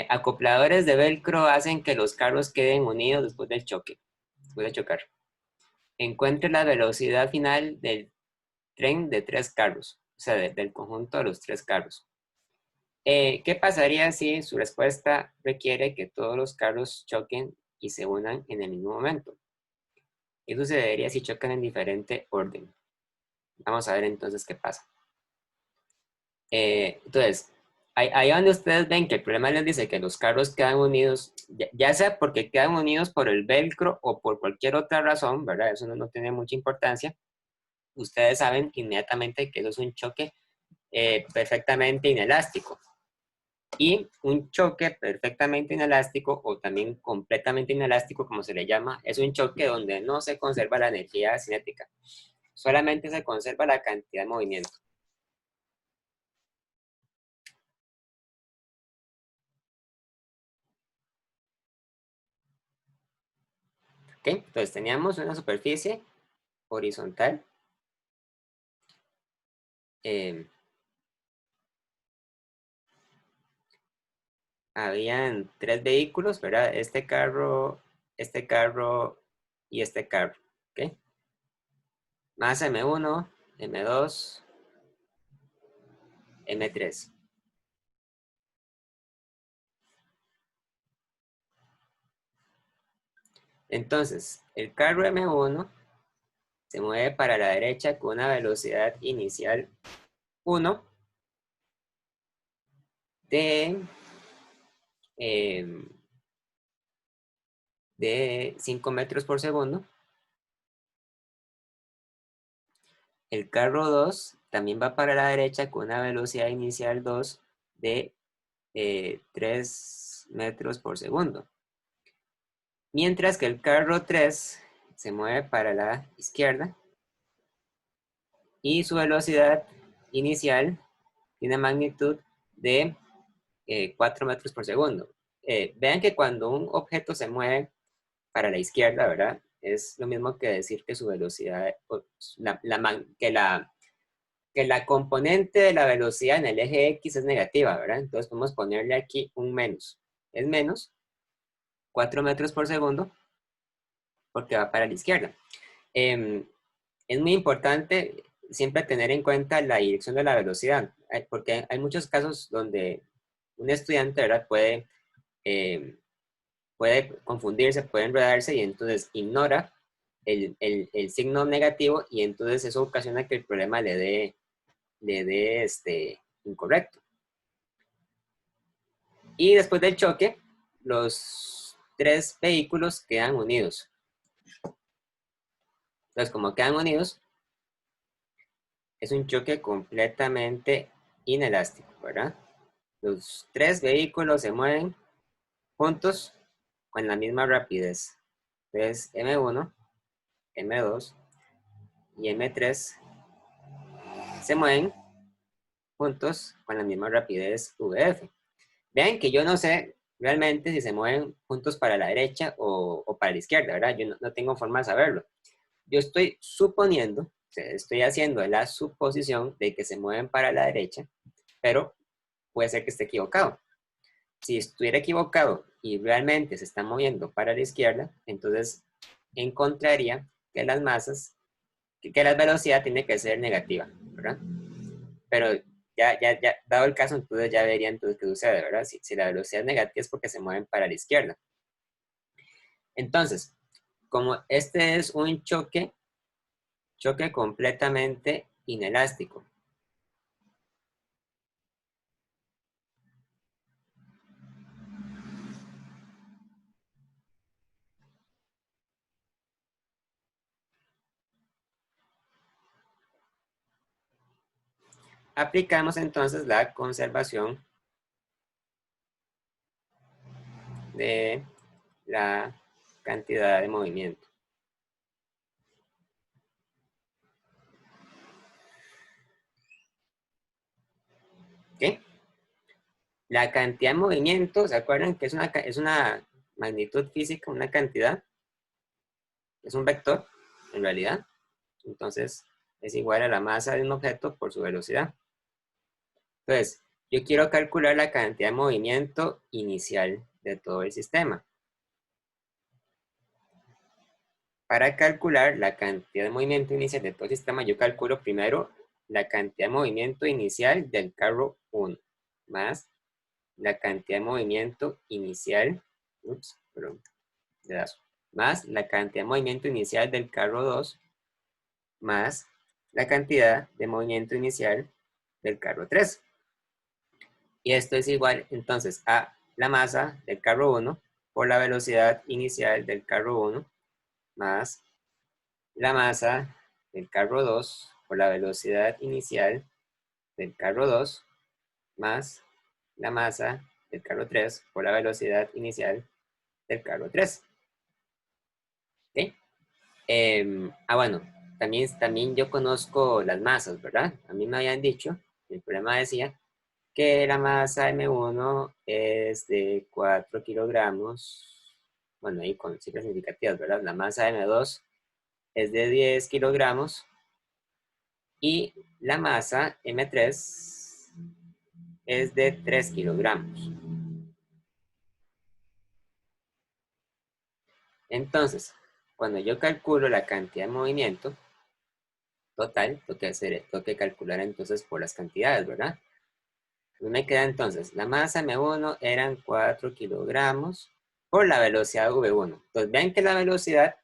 Acopladores de velcro hacen que los carros queden unidos después del choque, después de chocar. Encuentre la velocidad final del tren de 3 carros, o sea, del conjunto de los 3 carros. ¿Qué pasaría si su respuesta requiere que todos los carros choquen y se unan en el mismo momento? ¿Qué sucedería si chocan en diferente orden? Vamos a ver entonces qué pasa. Entonces, ahí donde ustedes ven que el problema les dice que los carros quedan unidos, ya sea porque quedan unidos por el velcro o por cualquier otra razón, ¿verdad? Eso no tiene mucha importancia. Ustedes saben inmediatamente que eso es un choque perfectamente inelástico. Y un choque perfectamente inelástico o también completamente inelástico, como se le llama, es un choque donde no se conserva la energía cinética, solamente se conserva la cantidad de movimiento. ¿Ok? Entonces teníamos una superficie horizontal. Habían 3 vehículos, ¿verdad? Este carro y este carro. ¿Ok? Masa M1, M2, M3. Entonces, el carro M1 se mueve para la derecha con una velocidad inicial 1 de, de 5 metros por segundo. El carro 2 también va para la derecha con una velocidad inicial 2 de 3 metros por segundo. Mientras que el carro 3 se mueve para la izquierda y su velocidad inicial tiene magnitud de 4 metros por segundo. Vean que cuando un objeto se mueve para la izquierda, ¿verdad? Es lo mismo que decir que su velocidad, que la componente de la velocidad en el eje X es negativa, ¿verdad? Entonces podemos ponerle aquí un menos. Es menos 4 metros por segundo porque va para la izquierda. Es muy importante siempre tener en cuenta la dirección de la velocidad, porque hay muchos casos donde un estudiante, ¿verdad? Puede confundirse, puede enredarse y entonces ignora el signo negativo y entonces eso ocasiona que el problema le dé incorrecto. Y después del choque, los 3 vehículos quedan unidos. Entonces, como quedan unidos, es un choque completamente inelástico, ¿verdad? Los 3 vehículos se mueven juntos con la misma rapidez. Entonces, M1, M2 y M3 se mueven juntos con la misma rapidez VF. Vean que yo no sé realmente si se mueven juntos para la derecha o para la izquierda, ¿verdad? Yo no tengo forma de saberlo. Yo estoy suponiendo, o sea, estoy haciendo la suposición de que se mueven para la derecha, pero puede ser que esté equivocado. Si estuviera equivocado y realmente se está moviendo para la izquierda, entonces encontraría que las masas, que la velocidad tiene que ser negativa, ¿verdad? Pero ya, dado el caso, entonces ya vería entonces qué sucede, ¿verdad? Si la velocidad es negativa es porque se mueven para la izquierda. Entonces, como este es un choque completamente inelástico. Aplicamos entonces la conservación de la cantidad de movimiento. ¿Ok? La cantidad de movimiento, ¿se acuerdan que es una magnitud física, una cantidad? Es un vector, en realidad. Entonces, es igual a la masa de un objeto por su velocidad. Entonces, Yo quiero calcular la cantidad de movimiento inicial de todo el sistema. Para calcular la cantidad de movimiento inicial de todo el sistema, yo calculo primero la cantidad de movimiento inicial del carro 1, más la cantidad de movimiento inicial, perdón, más la cantidad de movimiento inicial del carro 2, más la cantidad de movimiento inicial del carro 3. Y esto es igual entonces a la masa del carro 1 por la velocidad inicial del carro 1 más la masa del carro 2 por la velocidad inicial del carro 2 más la masa del carro 3 por la velocidad inicial del carro 3. ¿Okay? Bueno, también yo conozco las masas, ¿verdad? A mí me habían dicho, el problema decía que la masa M1 es de 4 kilogramos, bueno, ahí con cifras significativas, ¿verdad? La masa M2 es de 10 kilogramos y la masa M3 es de 3 kilogramos. Entonces, cuando yo calculo la cantidad de movimiento total, tengo que calcular entonces por las cantidades, ¿verdad? Me queda entonces, la masa M1 eran 4 kilogramos por la velocidad V1. Entonces, vean que la velocidad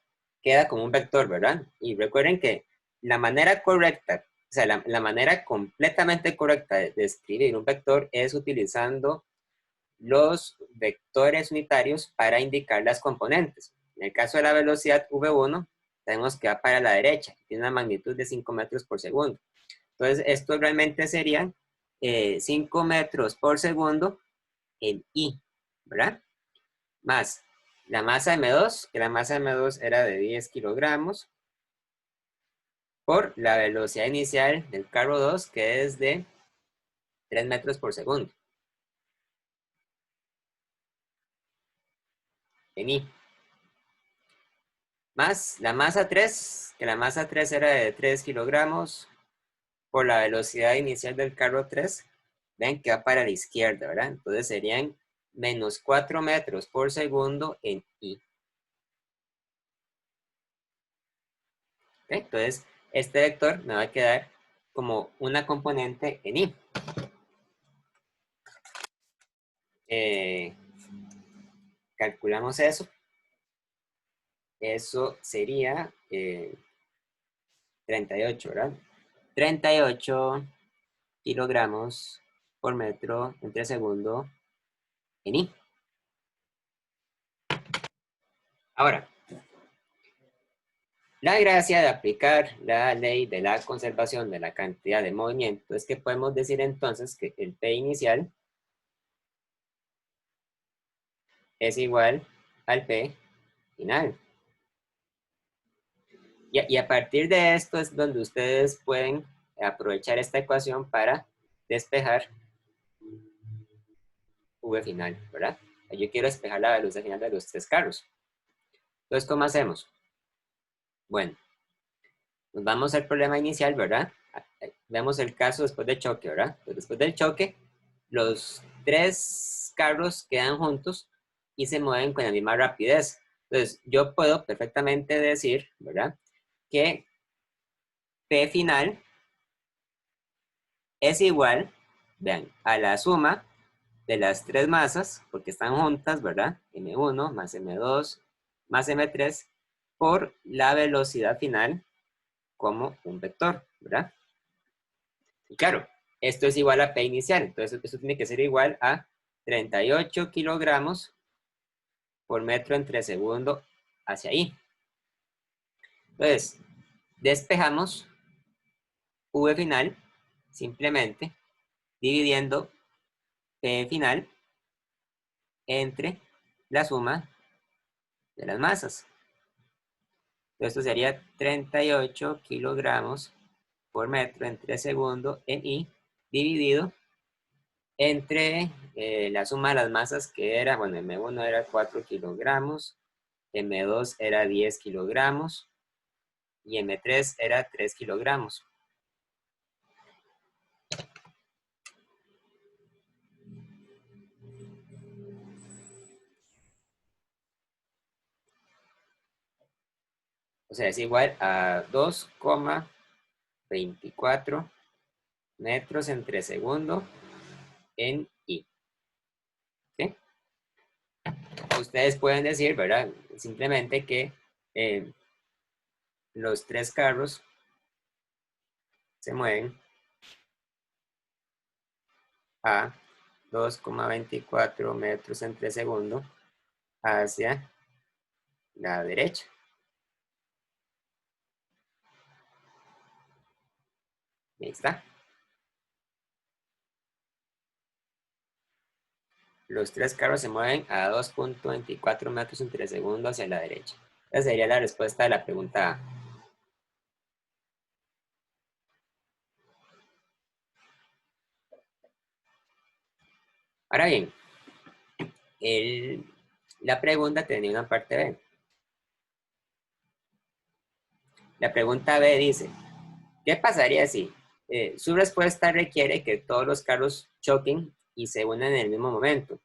queda como un vector, ¿verdad? Y recuerden que la manera correcta, o sea, la manera completamente correcta de escribir un vector es utilizando los vectores unitarios para indicar las componentes. En el caso de la velocidad V1, tenemos que va para la derecha, tiene una magnitud de 5 metros por segundo. Entonces, esto realmente serían 5 metros por segundo en I, ¿verdad? Más la masa M2, que la masa M2 era de 10 kilogramos, por la velocidad inicial del carro 2, que es de 3 metros por segundo en I. Más la masa 3, que la masa 3 era de 3 kilogramos, por la velocidad inicial del carro 3, ven que va para la izquierda, ¿verdad? Entonces serían menos 4 metros por segundo en I. ¿Okay? Entonces, este vector me va a quedar como una componente en I. Calculamos eso. Eso sería 38, ¿verdad? 38 kilogramos por metro entre segundo en I. Ahora, la gracia de aplicar la ley de la conservación de la cantidad de movimiento es que podemos decir entonces que el P inicial es igual al P final. Y a partir de esto es donde ustedes pueden aprovechar esta ecuación para despejar V final, ¿verdad? Yo quiero despejar la velocidad final de los tres carros. Entonces, ¿cómo hacemos? Bueno, nos vamos al problema inicial, ¿verdad? Veamos el caso después del choque, ¿verdad? Entonces, después del choque, los tres carros quedan juntos y se mueven con la misma rapidez. Entonces, yo puedo perfectamente decir, ¿verdad? Que P final es igual, vean, a la suma de las tres masas, porque están juntas, ¿verdad? M1 más M2 más M3 por la velocidad final como un vector, ¿verdad? Y claro, esto es igual a P inicial, entonces esto tiene que ser igual a 38 kilogramos por metro entre segundo hacia I. Entonces, despejamos V final simplemente dividiendo P final entre la suma de las masas. Esto sería 38 kilogramos por metro entre segundo en I dividido entre la suma de las masas que era, bueno, M1 era 4 kilogramos, M2 era 10 kilogramos y M3 era 3 kilogramos. sea, es igual a 2,24 metros entre segundo en I. ¿Sí? Ustedes pueden decir, ¿verdad? Simplemente que eh, los tres carros se mueven a 2,24 metros entre segundo hacia la derecha. Ahí está. Los tres carros se mueven a 2,24 metros entre segundo hacia la derecha. Esa sería la respuesta de la pregunta A. Ahora bien, la pregunta tenía una parte B. La pregunta B dice, ¿qué pasaría si su respuesta requiere que todos los carros choquen y se unan en el mismo momento?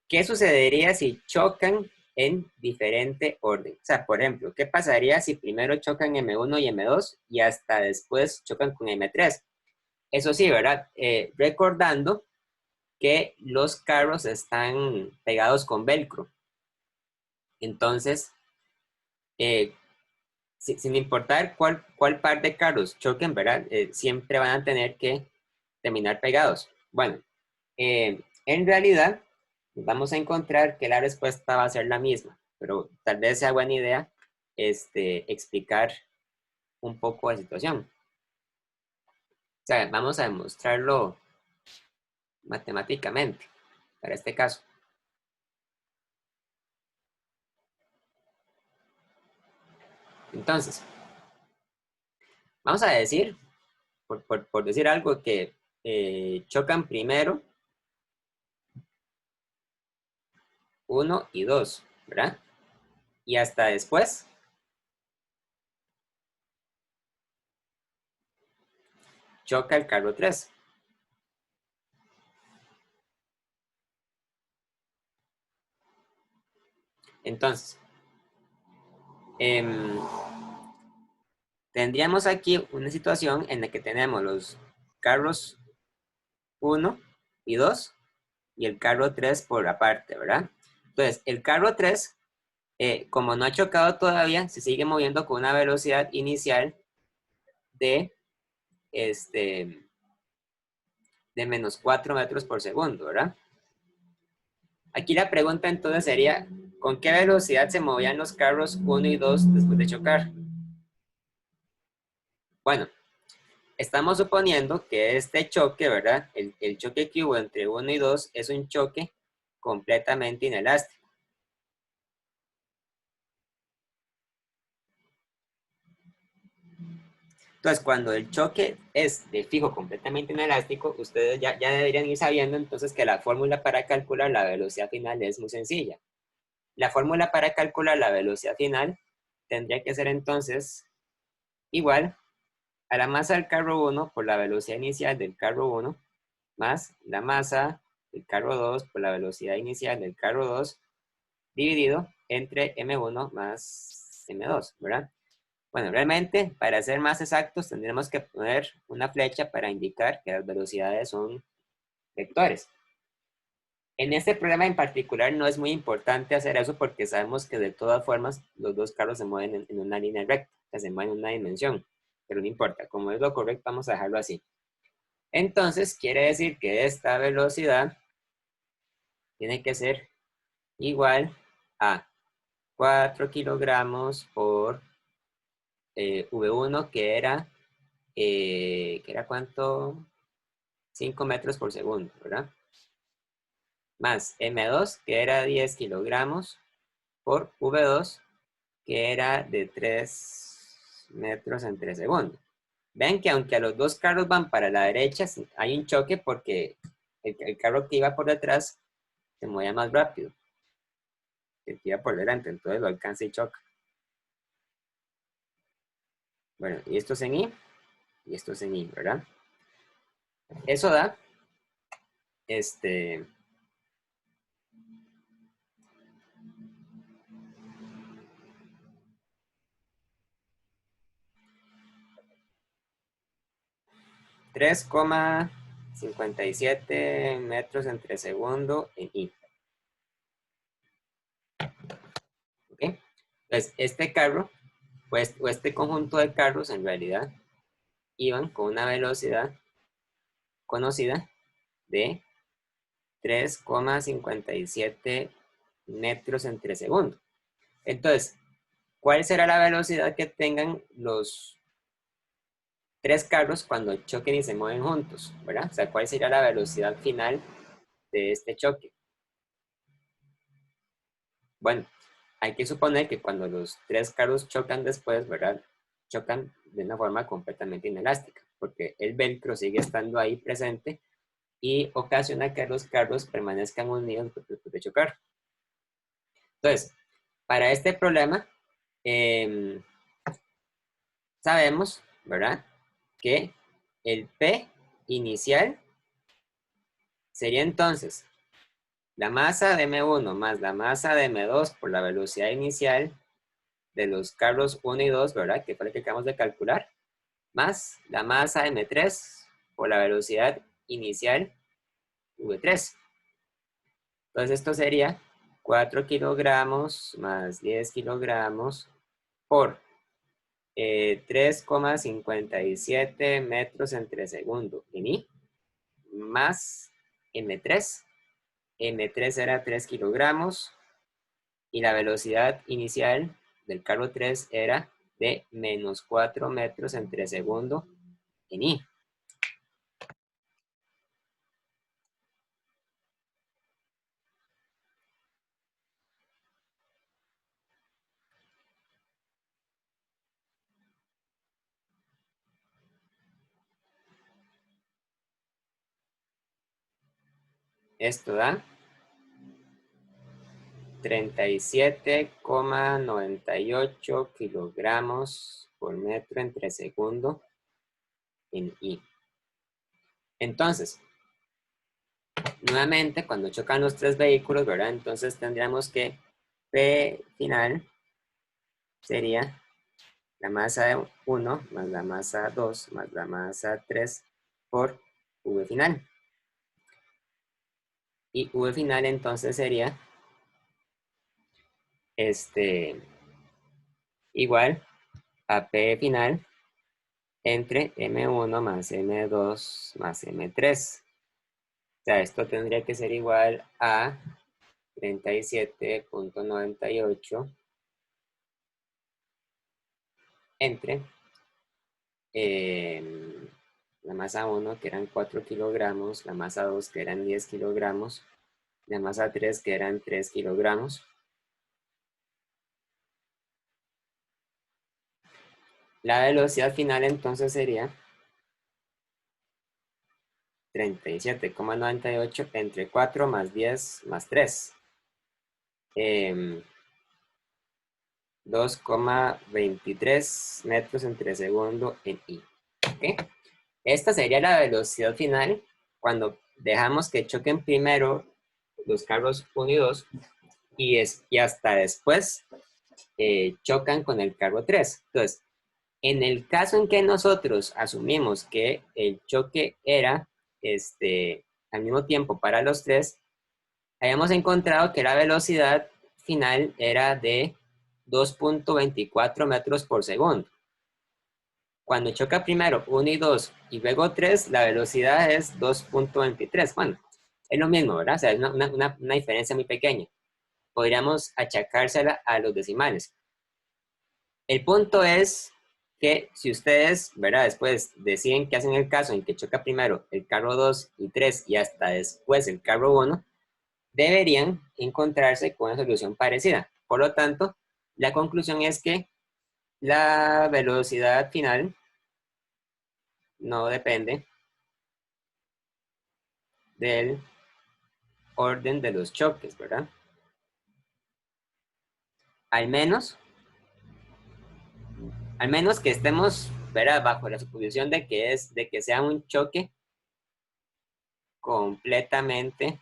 ¿Qué sucedería si chocan en diferente orden? O sea, por ejemplo, ¿qué pasaría si primero chocan M1 y M2 y hasta después chocan con M3? Eso sí, ¿verdad? Recordando que los carros están pegados con velcro. Entonces, eh, sin importar cuál par de carros choquen, ¿verdad? Siempre van a tener que terminar pegados. Bueno, en realidad vamos a encontrar que la respuesta va a ser la misma, pero tal vez sea buena idea explicar un poco la situación. O sea, vamos a demostrarlo matemáticamente para este caso. Entonces, vamos a decir, por decir algo, que chocan primero 1 y 2, ¿verdad? Y hasta después choca el carro 3. Entonces, em, tendríamos aquí una situación en la que tenemos los carros 1 y 2 y el carro 3 por aparte, ¿verdad? Entonces, el carro 3, como no ha chocado todavía, se sigue moviendo con una velocidad inicial de, este, de menos 4 metros por segundo, ¿verdad? Aquí la pregunta entonces sería, ¿con qué velocidad se movían los carros 1 y 2 después de chocar? Bueno, estamos suponiendo que este choque, ¿verdad? El choque que hubo entre 1 y 2 es un choque completamente inelástico. Entonces, cuando el choque es de fijo completamente inelástico, ustedes ya deberían ir sabiendo entonces que la fórmula para calcular la velocidad final es muy sencilla. La fórmula para calcular la velocidad final tendría que ser entonces igual a la masa del carro 1 por la velocidad inicial del carro 1 más la masa del carro 2 por la velocidad inicial del carro 2 dividido entre M1 más M2, ¿verdad? Bueno, realmente, para ser más exactos, tendremos que poner una flecha para indicar que las velocidades son vectores. En este problema en particular no es muy importante hacer eso porque sabemos que de todas formas los dos carros se mueven en una línea recta, que se mueven en una dimensión, pero no importa, como es lo correcto vamos a dejarlo así. Entonces quiere decir que esta velocidad tiene que ser igual a 4 kilogramos por V1 que era ¿cuánto? 5 metros por segundo, ¿verdad? Más M2, que era 10 kilogramos, por V2, que era de 3 metros entre segundo. Ven que aunque a los dos carros van para la derecha, hay un choque porque el carro que iba por detrás se movía más rápido que el que iba por delante, entonces lo alcanza y choca. Bueno, y esto es en I, y esto es en I, ¿verdad? Eso da, este, 3,57 metros entre segundo en I. ¿Ok? Entonces, este carro, pues, o este conjunto de carros en realidad iban con una velocidad conocida de 3,57 metros entre segundo. Entonces, ¿cuál será la velocidad que tengan los tres carros cuando choquen y se mueven juntos? ¿Verdad? O sea, ¿cuál sería la velocidad final de este choque? Bueno, hay que suponer que cuando los tres carros chocan después, ¿verdad? Chocan de una forma completamente inelástica, porque el velcro sigue estando ahí presente y ocasiona que los carros permanezcan unidos después de chocar. Entonces, para este problema, sabemos, ¿verdad? Que el P inicial sería entonces la masa de M1 más la masa de M2 por la velocidad inicial de los carros 1 y 2, ¿verdad? Que fue lo que acabamos de calcular, más la masa de M3 por la velocidad inicial V3. Entonces esto sería 4 kilogramos más 10 kilogramos por 3,57 metros entre segundo en I, más M3. M3 era 3 kilogramos y la velocidad inicial del carro 3 era de menos 4 metros entre segundo en I. Esto da 37,98 kilogramos por metro entre segundo en I. Entonces, nuevamente, cuando chocan los tres vehículos, ¿verdad? Entonces tendríamos que P final sería la masa de 1 más la masa 2 más la masa 3 por V final. Y V final entonces sería igual a P final entre M1 más M2 más M3. O sea, esto tendría que ser igual a 37,98 entre la masa 1, que eran 4 kilogramos, la masa 2, que eran 10 kilogramos, la masa 3, que eran 3 kilogramos. La velocidad final entonces sería 37,98 entre 4 más 10 más 3. 2,23 metros entre segundo en I. ¿Okay? Esta sería la velocidad final cuando dejamos que choquen primero los carros 1 y 2 y hasta después chocan con el carro 3. Entonces, en el caso en que nosotros asumimos que el choque era al mismo tiempo para los tres, habíamos encontrado que la velocidad final era de 2,24 metros por segundo. Cuando choca primero 1 y 2 y luego 3, la velocidad es 2,23. Bueno, es lo mismo, ¿verdad? O sea, es una diferencia muy pequeña. Podríamos achacársela a los decimales. El punto es que si ustedes, ¿verdad? Después deciden que hacen el caso en que choca primero el carro 2 y 3 y hasta después el carro 1, deberían encontrarse con una solución parecida. Por lo tanto, la conclusión es que la velocidad final no depende del orden de los choques, ¿verdad? Al menos, al menos que estemos, ¿verdad? Bajo la suposición de que sea un choque completamente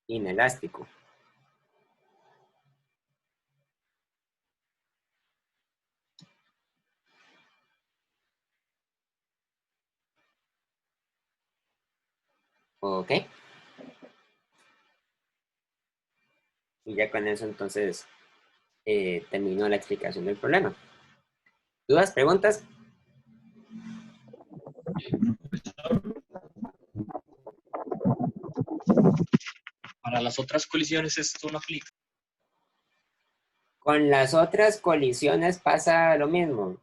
inelástico. Ok. Y ya con eso entonces termino la explicación del problema. ¿Dudas, preguntas? Para las otras colisiones esto no aplica. Con las otras colisiones pasa lo mismo.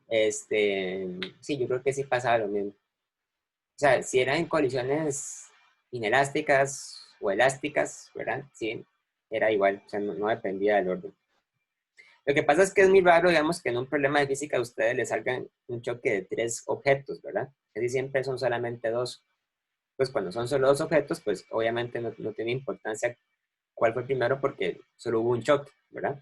Sí, yo creo que sí pasa lo mismo. O sea, si eran colisiones inelásticas o elásticas, ¿verdad? Sí, era igual, o sea, no dependía del orden. Lo que pasa es que es muy raro, digamos, que en un problema de física a ustedes les salgan un choque de tres objetos, ¿verdad? Casi siempre son solamente dos. Pues cuando son solo dos objetos, pues obviamente no tiene importancia cuál fue primero porque solo hubo un choque, ¿verdad?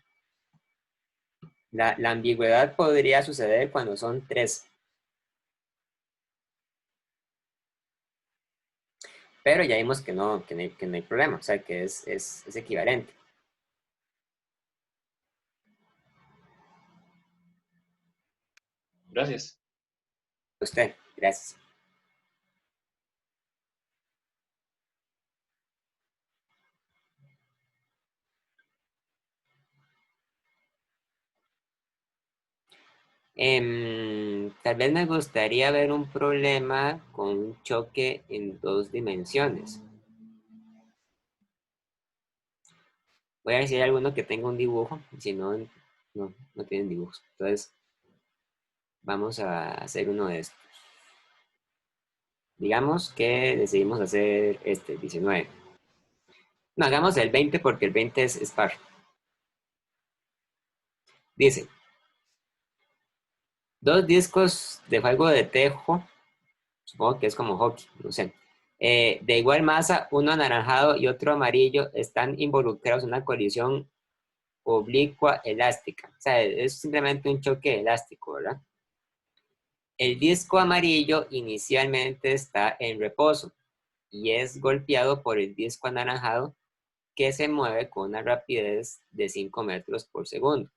La ambigüedad podría suceder cuando son tres, pero ya vimos que no hay problema, o sea que es equivalente. Gracias. Usted, gracias. Tal vez me gustaría ver un problema con un choque en dos dimensiones. Voy a ver si hay alguno que tenga un dibujo, si no, no tienen dibujos. Entonces, vamos a hacer uno de estos. Digamos que decidimos hacer este 19. No, hagamos el 20 porque el 20 es par. Dice, dos discos de juego de tejo, supongo que es como hockey, no sé. De igual masa, uno anaranjado y otro amarillo, están involucrados en una colisión oblicua elástica. O sea, es simplemente un choque elástico, ¿verdad? El disco amarillo inicialmente está en reposo y es golpeado por el disco anaranjado que se mueve con una rapidez de 5 metros por segundo.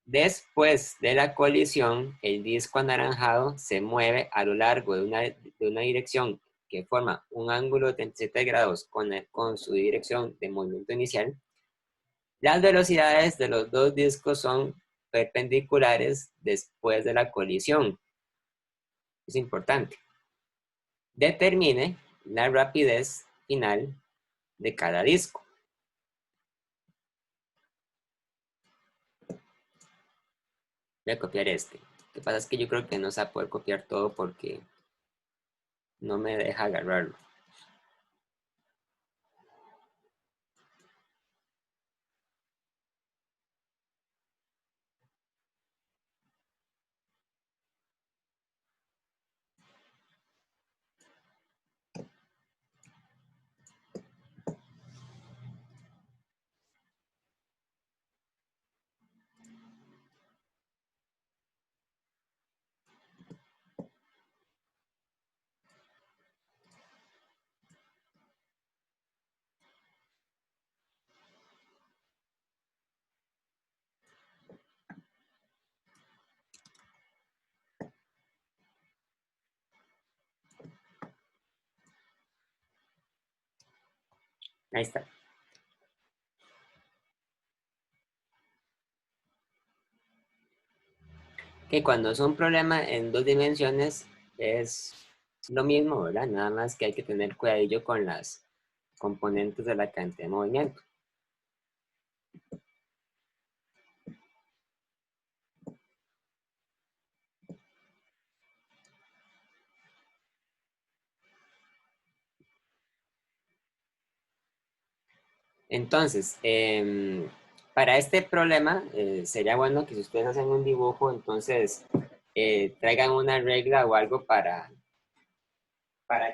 Después de la colisión, el disco anaranjado se mueve a lo largo de una dirección que forma un ángulo de 37 grados con su dirección de movimiento inicial. Las velocidades de los dos discos son perpendiculares después de la colisión. Es importante. Determine la rapidez final de cada disco. Voy a copiar este. Lo que pasa es que yo creo que no se va a poder copiar todo porque no me deja agarrarlo. Ahí está. Que cuando es un problema en dos dimensiones es lo mismo, ¿verdad? Nada más que hay que tener cuidadillo con las componentes de la cantidad de movimiento. Entonces, para este problema sería bueno que si ustedes hacen un dibujo, entonces traigan una regla o algo para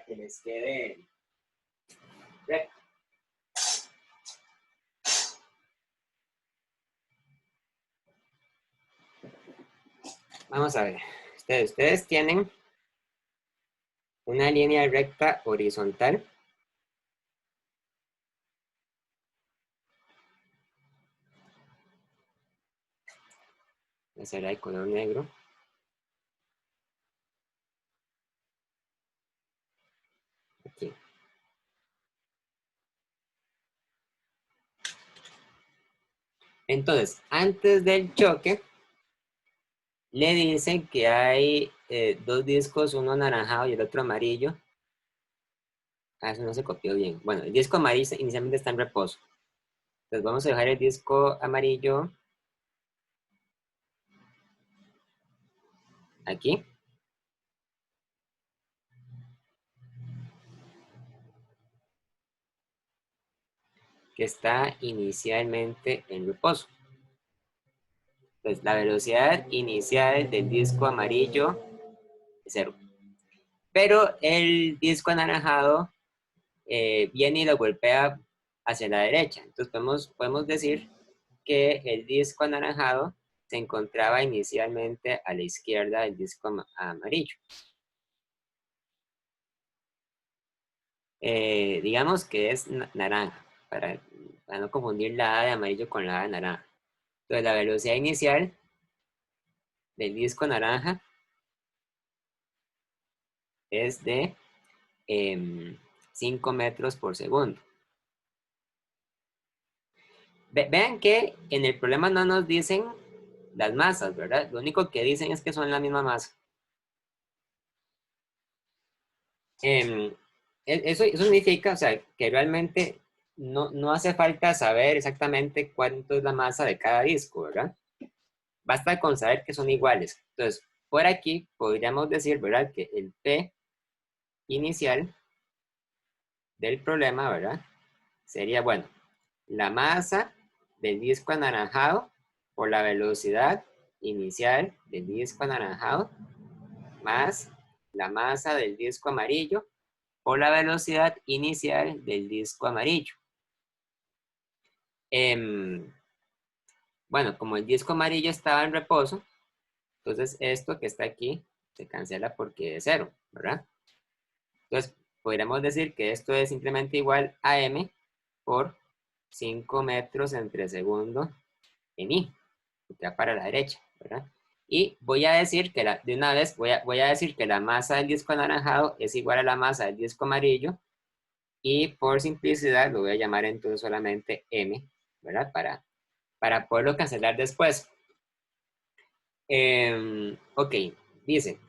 que les quede recto. Vamos a ver. Ustedes tienen una línea recta horizontal. Esa será de color negro. Aquí. Entonces, antes del choque, le dicen que hay dos discos, uno anaranjado y el otro amarillo. Ah, eso no se copió bien. Bueno, el disco amarillo inicialmente está en reposo. Entonces vamos a dejar el disco amarillo aquí. Que está inicialmente en reposo. Entonces la velocidad inicial del disco amarillo es 0. Pero el disco anaranjado viene y lo golpea hacia la derecha. Entonces podemos decir que el disco anaranjado se encontraba inicialmente a la izquierda del disco amarillo. Digamos que es naranja, para no confundir la A de amarillo con la A de naranja. Entonces la velocidad inicial del disco naranja es de 5 metros por segundo. Vean que en el problema no nos dicen las masas, ¿verdad? Lo único que dicen es que son la misma masa. Eso significa, o sea, que realmente no hace falta saber exactamente cuánto es la masa de cada disco, ¿verdad? Basta con saber que son iguales. Entonces, por aquí podríamos decir, ¿verdad? Que el P inicial del problema, ¿verdad? Sería, bueno, la masa del disco anaranjado por la velocidad inicial del disco anaranjado más la masa del disco amarillo por la velocidad inicial del disco amarillo. Bueno, como el disco amarillo estaba en reposo, entonces esto que está aquí se cancela porque es 0, ¿verdad? Entonces, podríamos decir que esto es simplemente igual a m por 5 metros entre segundo en i, que va para la derecha, ¿verdad? Y voy a decir que de una vez voy a decir que la masa del disco anaranjado es igual a la masa del disco amarillo y por simplicidad lo voy a llamar entonces solamente m, ¿verdad? Para poderlo cancelar después. Ok, dice,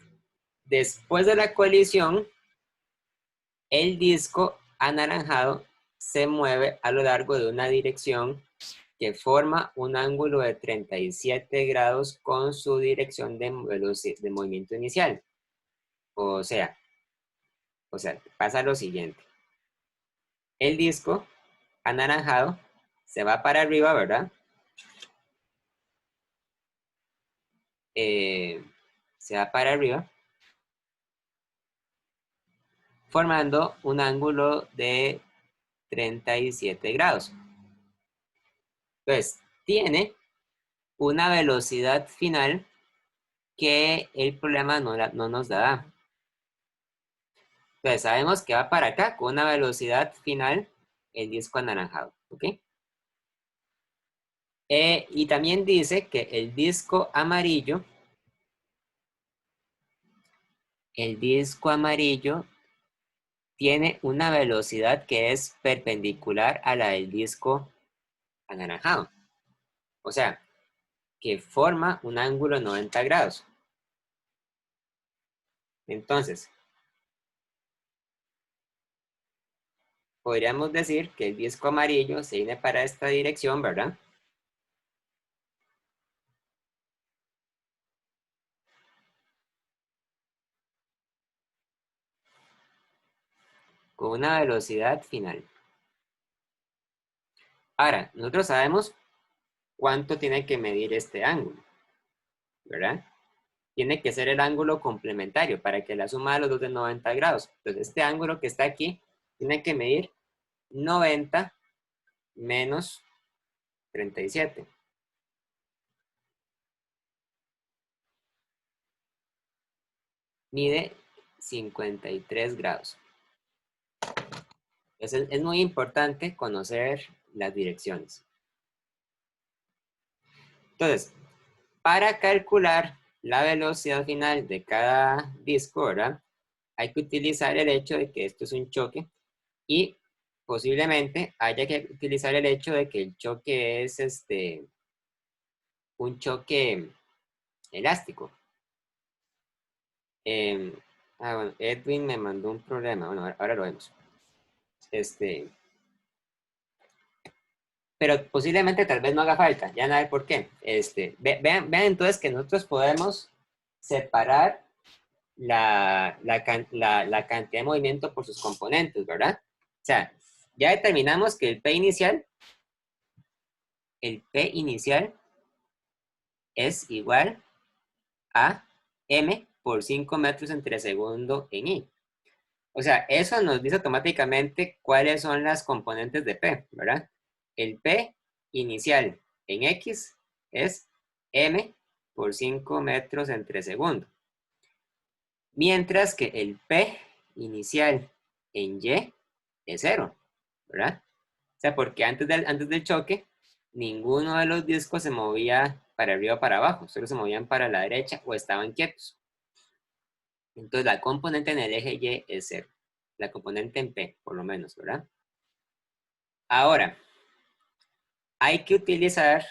después de la colisión, el disco anaranjado se mueve a lo largo de una dirección que forma un ángulo de 37 grados con su dirección de movimiento inicial. O sea, pasa lo siguiente. El disco anaranjado se va para arriba, ¿verdad? Se va para arriba, formando un ángulo de 37 grados. Entonces, tiene una velocidad final que el problema no nos da. Entonces, sabemos que va para acá con una velocidad final el disco anaranjado, ¿ok? Y también dice que el disco amarillo tiene una velocidad que es perpendicular a la del disco anaranjado. O sea, que forma un ángulo de 90 grados. Entonces, podríamos decir que el disco amarillo se viene para esta dirección, ¿verdad? Con una velocidad final. Ahora, nosotros sabemos cuánto tiene que medir este ángulo, ¿verdad? Tiene que ser el ángulo complementario para que la suma de los dos de 90 grados. Entonces, este ángulo que está aquí tiene que medir 90 menos 37. Mide 53 grados. Entonces, es muy importante conocer las direcciones. Entonces, para calcular la velocidad final de cada disco, ¿verdad? Hay que utilizar el hecho de que esto es un choque y posiblemente haya que utilizar el hecho de que el choque es un choque elástico. Bueno, Edwin me mandó un problema. Bueno, ahora lo vemos. Pero posiblemente tal vez no haga falta. Ya no ver por qué. Vean entonces que nosotros podemos separar la cantidad de movimiento por sus componentes, ¿verdad? O sea, ya determinamos que el P inicial es igual a M por 5 metros entre segundo en I. O sea, eso nos dice automáticamente cuáles son las componentes de P, ¿verdad? El P inicial en X es M por 5 metros entre segundo. Mientras que el P inicial en Y es 0, ¿verdad? O sea, porque antes del choque, ninguno de los discos se movía para arriba o para abajo, solo se movían para la derecha o estaban quietos. Entonces, la componente en el eje Y es 0. La componente en P, por lo menos, ¿verdad? Ahora, hay que utilizar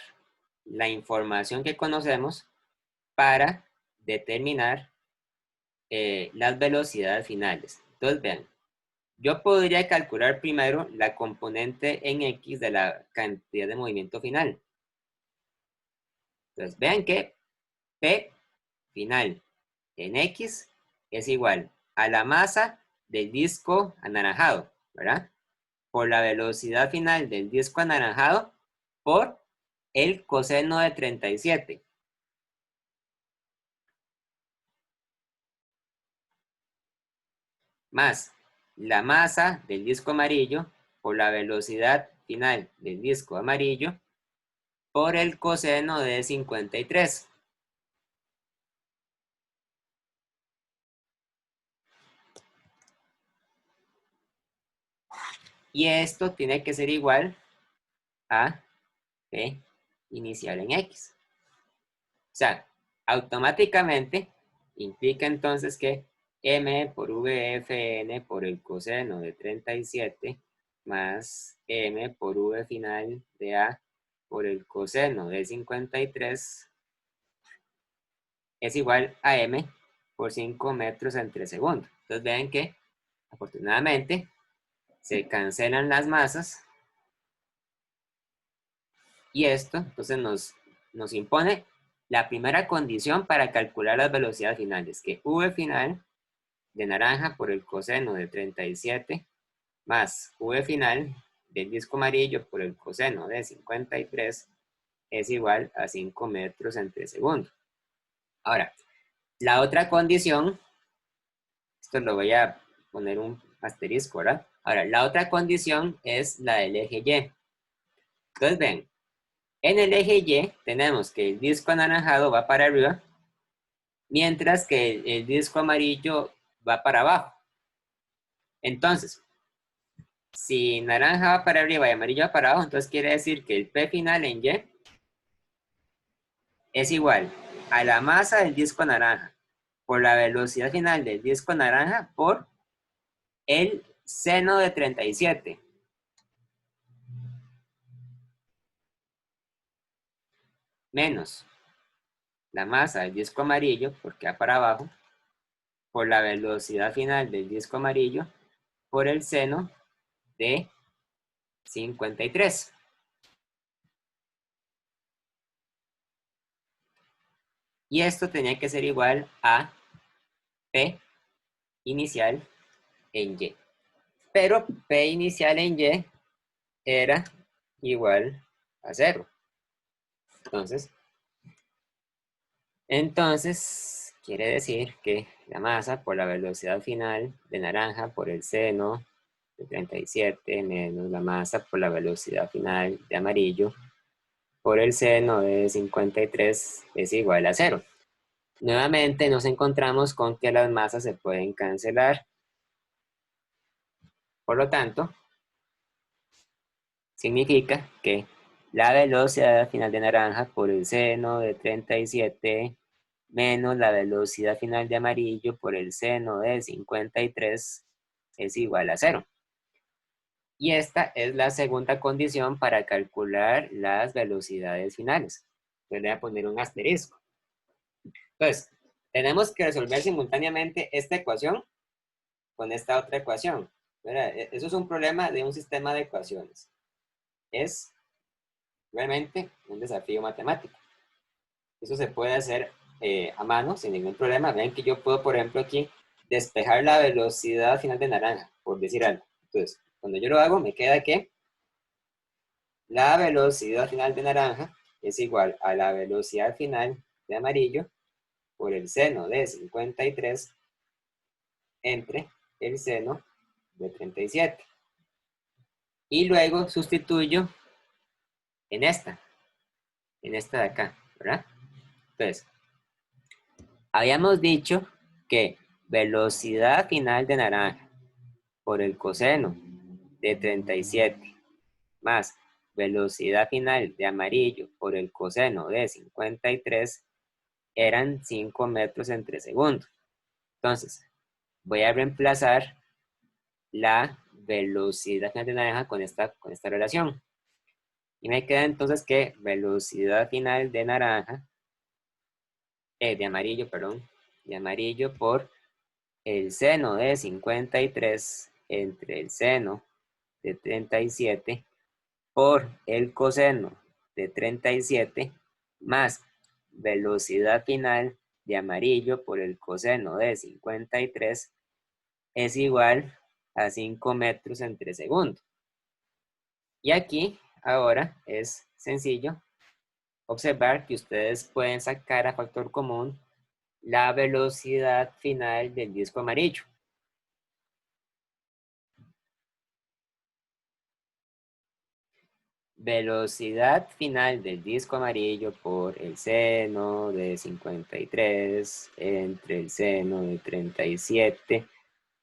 la información que conocemos para determinar las velocidades finales. Entonces, vean, yo podría calcular primero la componente en X de la cantidad de movimiento final. Entonces, vean que P final en X es igual a la masa del disco anaranjado, ¿verdad? Por la velocidad final del disco anaranjado por el coseno de 37. Más la masa del disco amarillo por la velocidad final del disco amarillo por el coseno de 53. Y esto tiene que ser igual a P inicial en X. O sea, automáticamente implica entonces que M por VFN por el coseno de 37 más M por V final de A por el coseno de 53 es igual a M por 5 metros entre segundo. Entonces vean que afortunadamente se cancelan las masas y esto entonces nos impone la primera condición para calcular las velocidades finales, que V final de naranja por el coseno de 37 más V final del disco amarillo por el coseno de 53 es igual a 5 metros entre segundo. Ahora, la otra condición, esto lo voy a poner un asterisco, ¿verdad? Ahora, la otra condición es la del eje Y. Entonces, ven, en el eje Y tenemos que el disco anaranjado va para arriba, mientras que el disco amarillo va para abajo. Entonces, si naranja va para arriba y amarillo va para abajo, entonces quiere decir que el P final en Y es igual a la masa del disco naranja por la velocidad final del disco naranja por el seno de 37. Menos la masa del disco amarillo, porque va para abajo, por la velocidad final del disco amarillo por el seno de 53. Y esto tenía que ser igual a P inicial en Y. Pero P inicial en Y era igual a 0. Entonces, quiere decir que la masa por la velocidad final de naranja por el seno de 37 menos la masa por la velocidad final de amarillo por el seno de 53 es igual a 0. Nuevamente nos encontramos con que las masas se pueden cancelar. Por lo tanto, significa que la velocidad final de naranja por el seno de 37 menos la velocidad final de amarillo por el seno de 53 es igual a 0. Y esta es la segunda condición para calcular las velocidades finales. Entonces le voy a poner un asterisco. Entonces, tenemos que resolver simultáneamente esta ecuación con esta otra ecuación. ¿Verdad? Eso es un problema de un sistema de ecuaciones. Es realmente un desafío matemático. Eso se puede hacer a mano sin ningún problema. Ven que yo puedo, por ejemplo, aquí despejar la velocidad final de naranja, por decir algo. Entonces, cuando yo lo hago, me queda que la velocidad final de naranja es igual a la velocidad final de amarillo por el seno de 53 entre el seno de 37. Y luego sustituyo en esta de acá, ¿verdad? Entonces, habíamos dicho que velocidad final de naranja por el coseno de 37 más velocidad final de amarillo por el coseno de 53 eran 5 metros entre segundos. Entonces, voy a reemplazar la velocidad final de naranja con esta relación. Y me queda entonces que velocidad final de naranja, de amarillo, perdón, de amarillo por el seno de 53 entre el seno de 37 por el coseno de 37 más velocidad final de amarillo por el coseno de 53 es igual a 5 metros entre segundo. Y aquí ahora es sencillo observar que ustedes pueden sacar a factor común la velocidad final del disco amarillo. Velocidad final del disco amarillo por el seno de 53 entre el seno de 37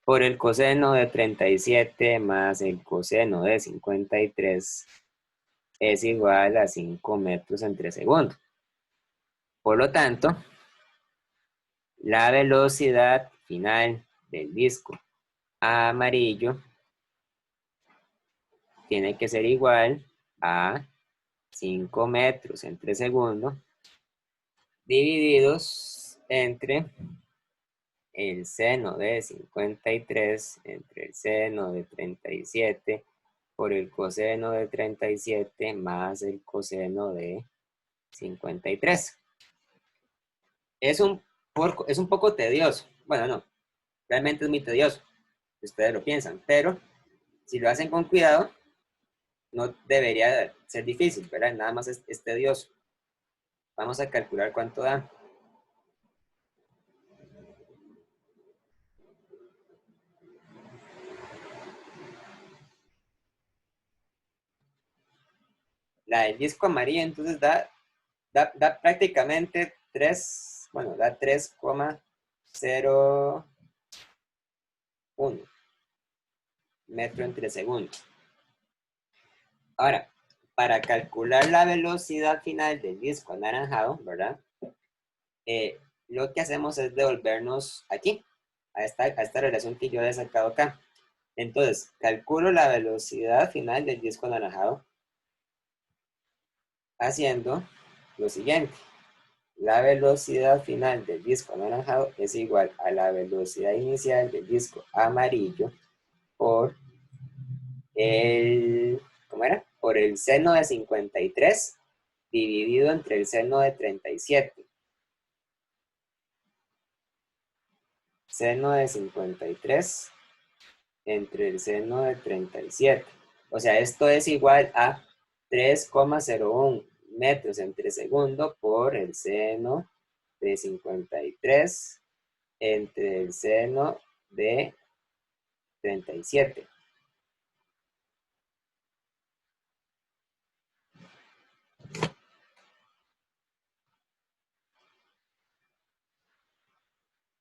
por el coseno de 37 más el coseno de 53 es igual a 5 metros entre segundo. Por lo tanto, la velocidad final del disco amarillo tiene que ser igual a 5 metros entre segundo divididos entre el seno de 53 entre el seno de 37 por el coseno de 37 más el coseno de 53. Es un poco tedioso. Bueno, no, realmente es muy tedioso. Ustedes lo piensan, pero si lo hacen con cuidado, no debería ser difícil, ¿verdad? Nada más es tedioso. Vamos a calcular cuánto da. La del disco amarillo entonces da prácticamente 3, bueno, da 3,01 metro entre segundo. Ahora, para calcular la velocidad final del disco anaranjado, ¿verdad? Lo que hacemos es devolvernos aquí, a esta relación que yo he sacado acá. Entonces, calculo la velocidad final del disco anaranjado haciendo lo siguiente. La velocidad final del disco anaranjado es igual a la velocidad inicial del disco amarillo por el, ¿cómo era? Por el seno de 53 dividido entre el seno de 37. Seno de 53 entre el seno de 37. O sea, esto es igual a 3,01 metros entre segundo por el seno de 53 entre el seno de 37.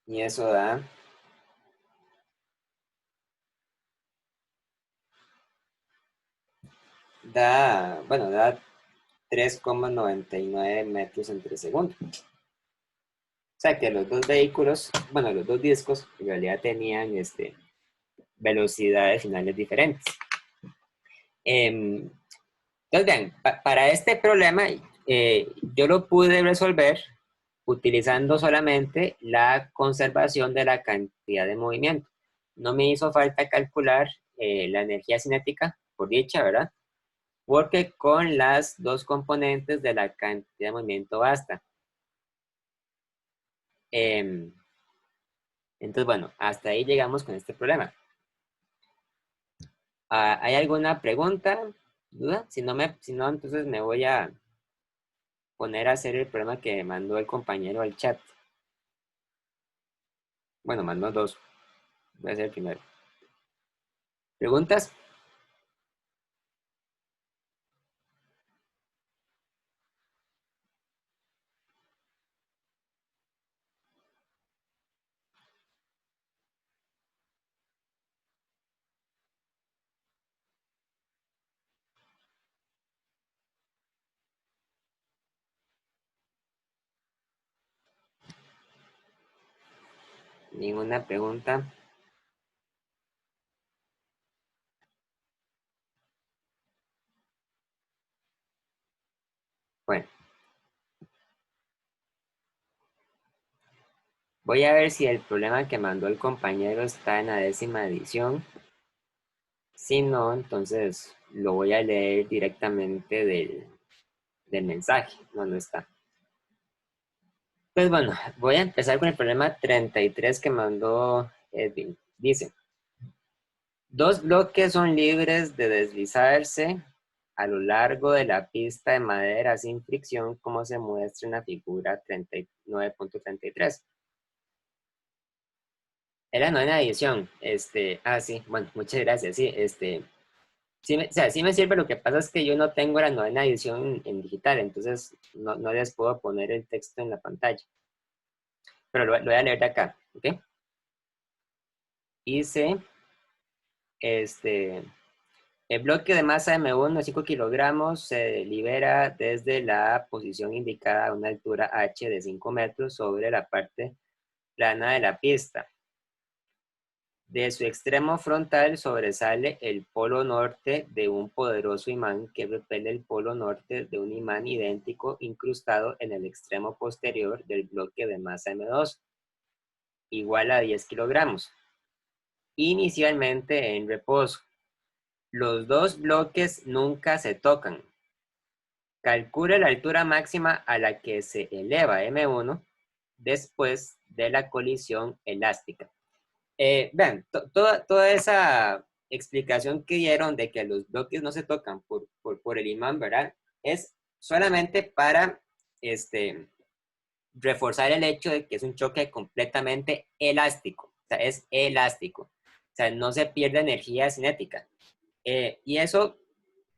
Y eso bueno, da 3,99 metros entre segundo. O sea que los dos vehículos, bueno, los dos discos en realidad tenían velocidades finales diferentes. Entonces, vean, para este problema, Yo lo pude resolver utilizando solamente la conservación de la cantidad de movimiento. No me hizo falta calcular la energía cinética, por dicha, ¿verdad? Porque con las dos componentes de la cantidad de movimiento basta. Em, entonces, bueno, hasta ahí llegamos con este problema. ¿Hay alguna pregunta, duda? Si no, entonces me voy a poner a hacer el problema que mandó el compañero al chat. Bueno, mandó dos. Voy a hacer el primero. ¿Preguntas? ¿Ninguna pregunta? Bueno, voy a ver si el problema que mandó el compañero está en la décima edición. Si no, entonces lo voy a leer directamente del mensaje. No, no está. Pues bueno, voy a empezar con el problema 33 que mandó Edwin. Dice, dos bloques son libres de deslizarse a lo largo de la pista de madera sin fricción, como se muestra en la figura 39.33. Era novena edición. Sí, bueno, muchas gracias. Sí, sí o sea, sí me sirve. Lo que pasa es que yo no tengo la novena edición en digital, entonces no les puedo poner el texto en la pantalla. Pero lo voy a leer de acá, ¿ok? Dice, este, el bloque de masa M1 de 5 kilogramos se libera desde la posición indicada a una altura h de 5 metros sobre la parte plana de la pista. De su extremo frontal sobresale el polo norte de un poderoso imán que repele el polo norte de un imán idéntico incrustado en el extremo posterior del bloque de masa M2, igual a 10 kilogramos, inicialmente en reposo. Los dos bloques nunca se tocan. Calcula la altura máxima a la que se eleva M1 después de la colisión elástica. Vean, toda esa explicación que dieron de que los bloques no se tocan por el imán, ¿verdad? Es solamente para reforzar el hecho de que es un choque completamente elástico. O sea, es elástico. O sea, no se pierde energía cinética. Y eso,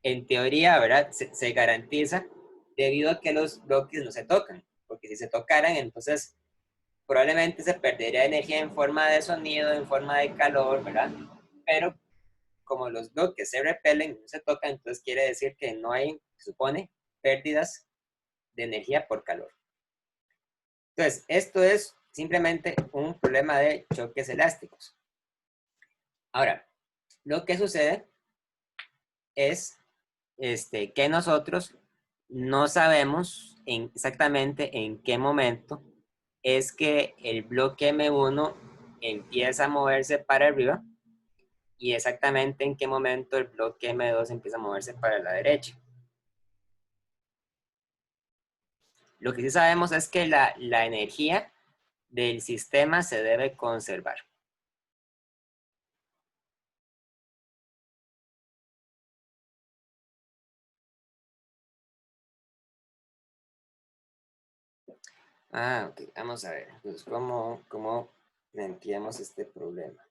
en teoría, ¿verdad? Se garantiza debido a que los bloques no se tocan. Porque si se tocaran, entonces probablemente se perdería energía en forma de sonido, en forma de calor, ¿verdad? Pero como los bloques se repelen y no se tocan, entonces quiere decir que no hay, se supone, pérdidas de energía por calor. Entonces, esto es simplemente un problema de choques elásticos. Ahora, lo que sucede es que nosotros no sabemos exactamente en qué momento es que el bloque M1 empieza a moverse para arriba y exactamente en qué momento el bloque M2 empieza a moverse para la derecha. Lo que sí sabemos es que la energía del sistema se debe conservar. Ok, vamos a ver. Entonces, ¿cómo planteamos este problema?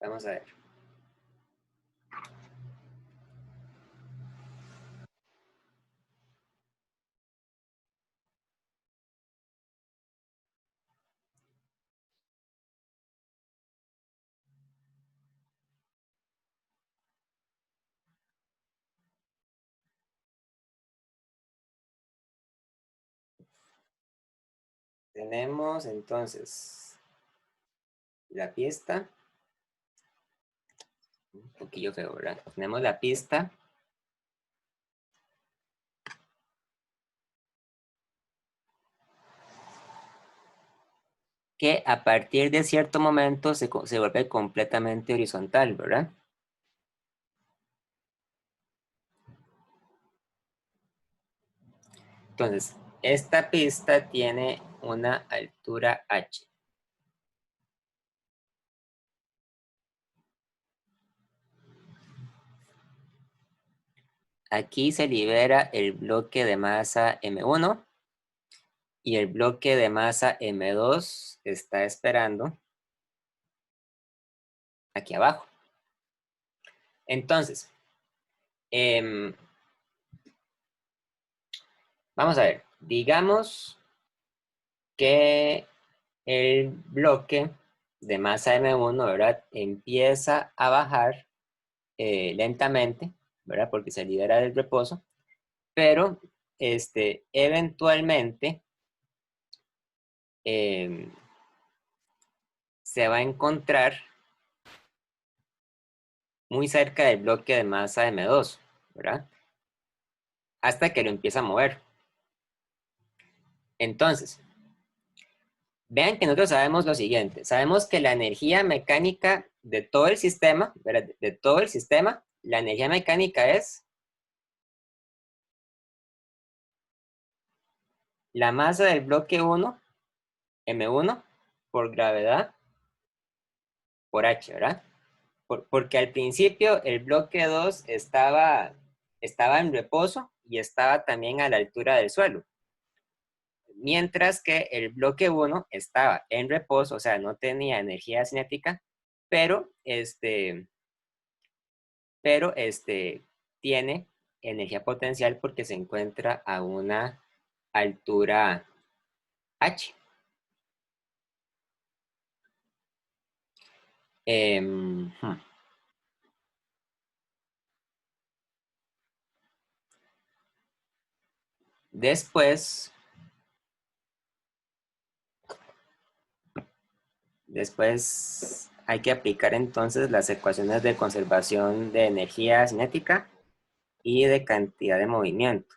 Vamos a ver. tenemos entonces la pista. Un poquillo feo, ¿verdad? Tenemos la pista. Que a partir de cierto momento se vuelve completamente horizontal, ¿verdad? Entonces, esta pista tiene una altura h. Aquí se libera el bloque de masa M1 y el bloque de masa M2 está esperando aquí abajo. Entonces, vamos a ver, digamos que el bloque de masa M1, ¿verdad? Empieza a bajar lentamente, ¿verdad? Porque se libera del reposo, pero eventualmente se va a encontrar muy cerca del bloque de masa M2, ¿verdad? Hasta que lo empieza a mover. Entonces, vean que nosotros sabemos lo siguiente. Sabemos que la energía mecánica de todo el sistema, ¿verdad? De todo el sistema, la energía mecánica es la masa del bloque 1, M1, por gravedad, por H, ¿verdad? Porque al principio el bloque 2 estaba en reposo y estaba también a la altura del suelo. Mientras que el bloque 1 estaba en reposo, o sea, no tenía energía cinética, pero tiene energía potencial porque se encuentra a una altura h. Em, hmm. Después hay que aplicar entonces las ecuaciones de conservación de energía cinética y de cantidad de movimiento.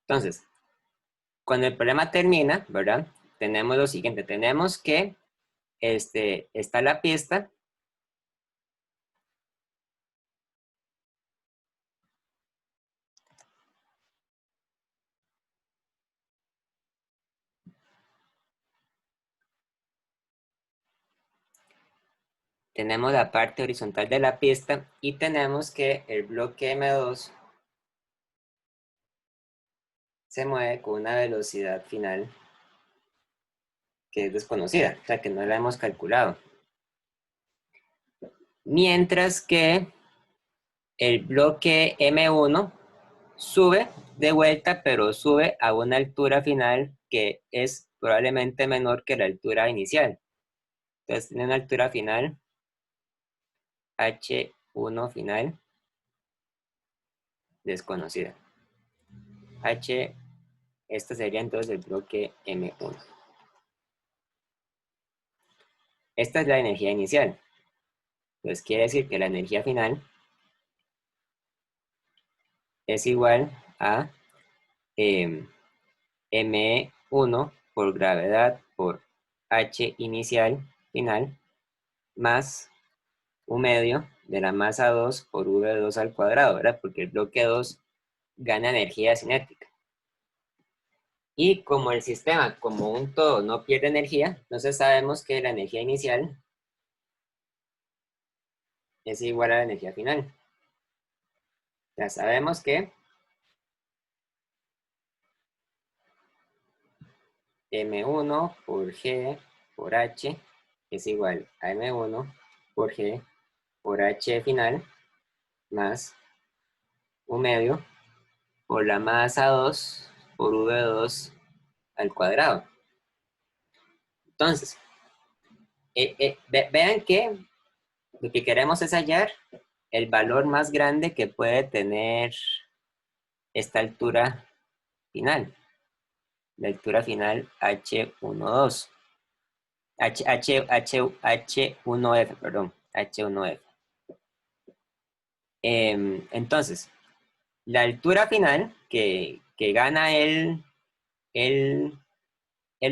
Entonces, cuando el problema termina, ¿verdad? Tenemos lo siguiente, tenemos que está la pista. Tenemos la parte horizontal de la pista y tenemos que el bloque M2 se mueve con una velocidad final que es desconocida, o sea que no la hemos calculado. Mientras que el bloque M1 sube de vuelta, pero sube a una altura final que es probablemente menor que la altura inicial. Entonces tiene una altura final, H1 final, desconocida. Este sería entonces el bloque M1. Esta es la energía inicial. Entonces quiere decir que la energía final es igual a M1 por gravedad por H inicial final más U medio de la masa 2 por V2 al cuadrado, ¿verdad? Porque el bloque 2 gana energía cinética. Y como el sistema, como un todo, no pierde energía, entonces sabemos que la energía inicial es igual a la energía final. Ya sabemos que M1 por G por H es igual a M1 por G por H final más U medio por la masa 2 por V2 al cuadrado. Entonces, vean que lo que queremos es hallar el valor más grande que puede tener esta altura final. La altura final H12. H1F, perdón. H1F. Entonces, la altura final que gana el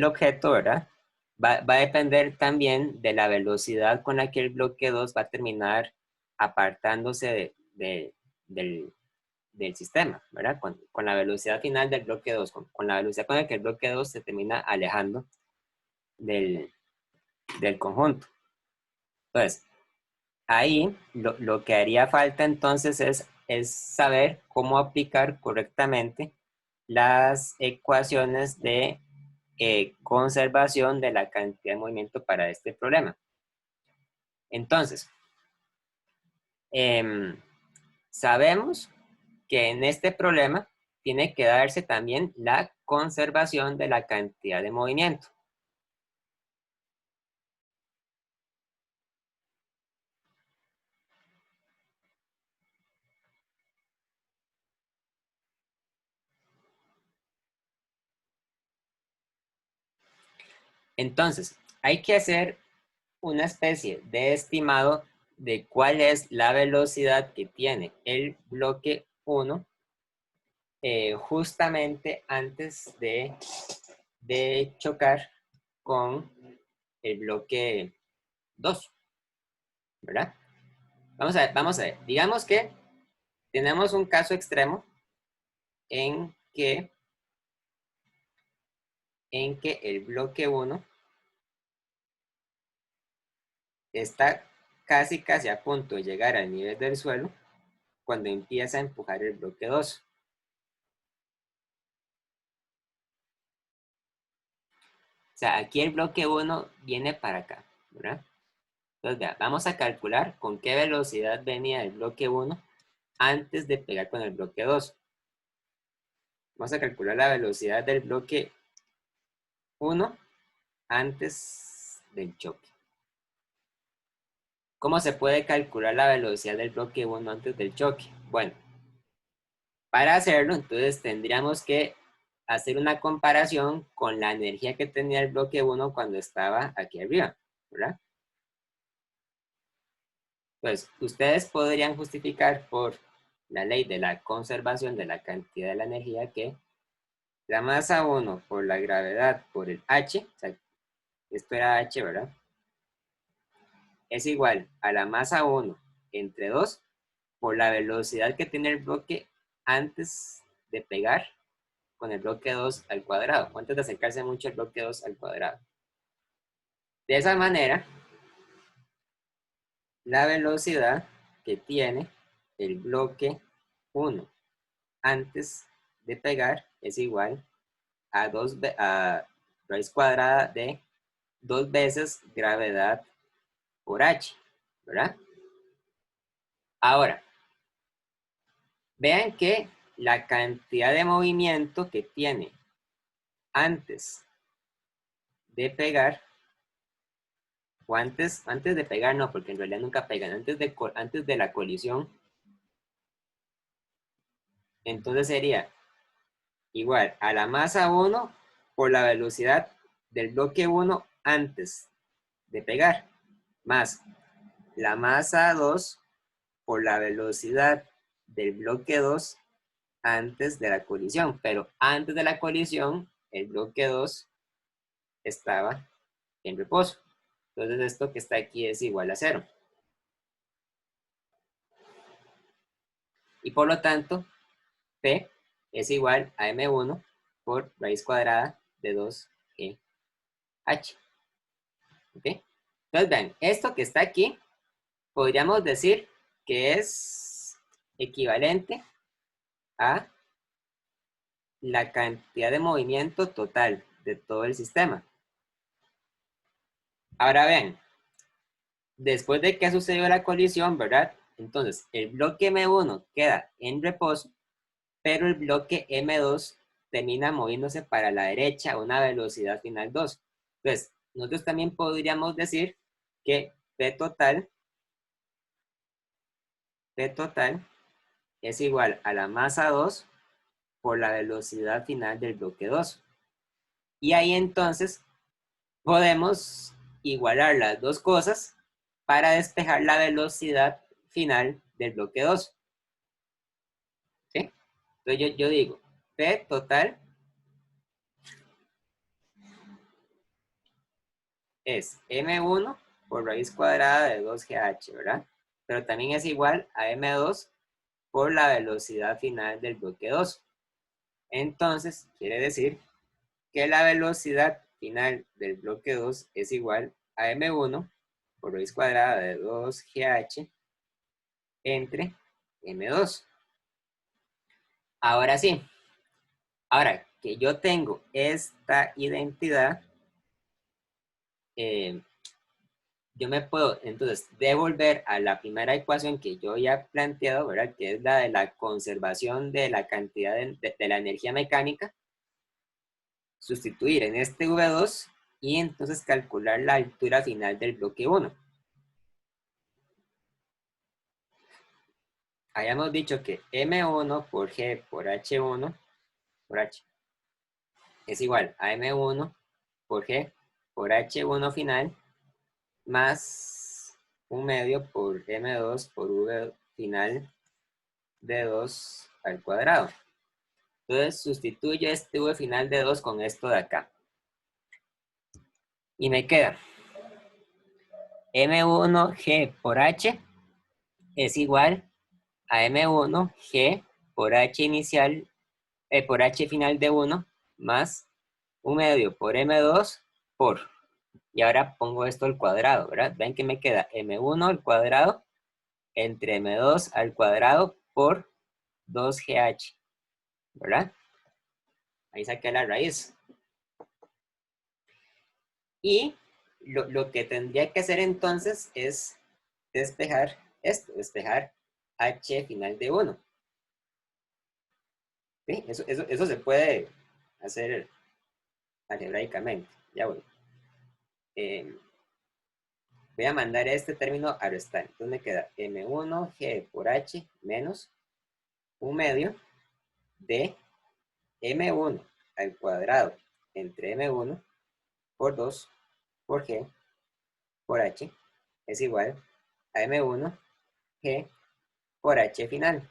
objeto, ¿verdad? Va a depender también de la velocidad con la que el bloque 2 va a terminar apartándose del sistema, ¿verdad? Con la velocidad final del bloque 2, con la velocidad con la que el bloque 2 se termina alejando del conjunto. Entonces, ahí lo que haría falta entonces es saber cómo aplicar correctamente las ecuaciones de conservación de la cantidad de movimiento para este problema. Entonces, sabemos que en este problema tiene que darse también la conservación de la cantidad de movimiento. Entonces, hay que hacer una especie de estimado de cuál es la velocidad que tiene el bloque 1 justamente antes de chocar con el bloque 2, ¿verdad? Vamos a ver. Digamos que tenemos un caso extremo en que el bloque 1 está casi a punto de llegar al nivel del suelo cuando empieza a empujar el bloque 2. O sea, aquí el bloque 1 viene para acá, ¿verdad? Entonces, vea, vamos a calcular con qué velocidad venía el bloque 1 antes de pegar con el bloque 2. Vamos a calcular la velocidad del bloque 1 antes del choque. ¿Cómo se puede calcular la velocidad del bloque 1 antes del choque? Bueno, para hacerlo, entonces tendríamos que hacer una comparación con la energía que tenía el bloque 1 cuando estaba aquí arriba, ¿verdad? Pues ustedes podrían justificar por la ley de la conservación de la cantidad de la energía que la masa 1 por la gravedad por el H, o sea, esto era H, ¿verdad? Es igual a la masa 1 entre 2 por la velocidad que tiene el bloque antes de pegar con el bloque 2 al cuadrado, o antes de acercarse mucho al bloque 2 al cuadrado. De esa manera, la velocidad que tiene el bloque 1 antes de pegar es igual a raíz cuadrada de 2 veces gravedad por H, ¿verdad? Ahora, vean que la cantidad de movimiento que tiene antes de pegar, o antes de pegar no, porque en realidad nunca pegan, antes de la colisión, entonces sería igual a la masa 1 por la velocidad del bloque 1 antes de pegar, más la masa 2 por la velocidad del bloque 2 antes de la colisión. Pero antes de la colisión, el bloque 2 estaba en reposo. Entonces esto que está aquí es igual a 0. Y por lo tanto, P es igual a M1 por raíz cuadrada de 2GH. ¿Ok? Entonces, vean, esto que está aquí, podríamos decir que es equivalente a la cantidad de movimiento total de todo el sistema. Ahora vean, después de que ha sucedido la colisión, ¿verdad? Entonces, el bloque M1 queda en reposo, pero el bloque M2 termina moviéndose para la derecha a una velocidad final 2. Entonces, nosotros también podríamos decir que P total es igual a la masa 2 por la velocidad final del bloque 2. Y ahí entonces podemos igualar las dos cosas para despejar la velocidad final del bloque 2. ¿Sí? Entonces yo digo, P total es M1 por raíz cuadrada de 2GH, ¿verdad? Pero también es igual a M2 por la velocidad final del bloque 2. Entonces, quiere decir que la velocidad final del bloque 2 es igual a M1 por raíz cuadrada de 2GH entre M2. Ahora sí, ahora que yo tengo esta identidad, yo me puedo entonces devolver a la primera ecuación que yo ya he planteado, ¿verdad? Que es la de la conservación de la cantidad de la energía mecánica, sustituir en este V2 y entonces calcular la altura final del bloque 1. Habíamos dicho que M1 por G por H1 por H es igual a M1 por G por H1 final más un medio por M2 por V final de 2 al cuadrado. Entonces sustituyo este V final de 2 con esto de acá. Y me queda M1G por H es igual a M1G por H inicial, por H final de 1 más un medio por M2 por. Y ahora pongo esto al cuadrado, ¿verdad? Ven que me queda M1 al cuadrado entre M2 al cuadrado por 2GH, ¿verdad? Ahí saqué la raíz. Y lo que tendría que hacer entonces es despejar esto, despejar H final de 1. ¿Sí? Eso se puede hacer algebraicamente. Ya voy. Voy a mandar este término a restar. Entonces me queda M1G por H menos un medio de M1 al cuadrado entre M1 por 2 por G por H es igual a M1 G por H final.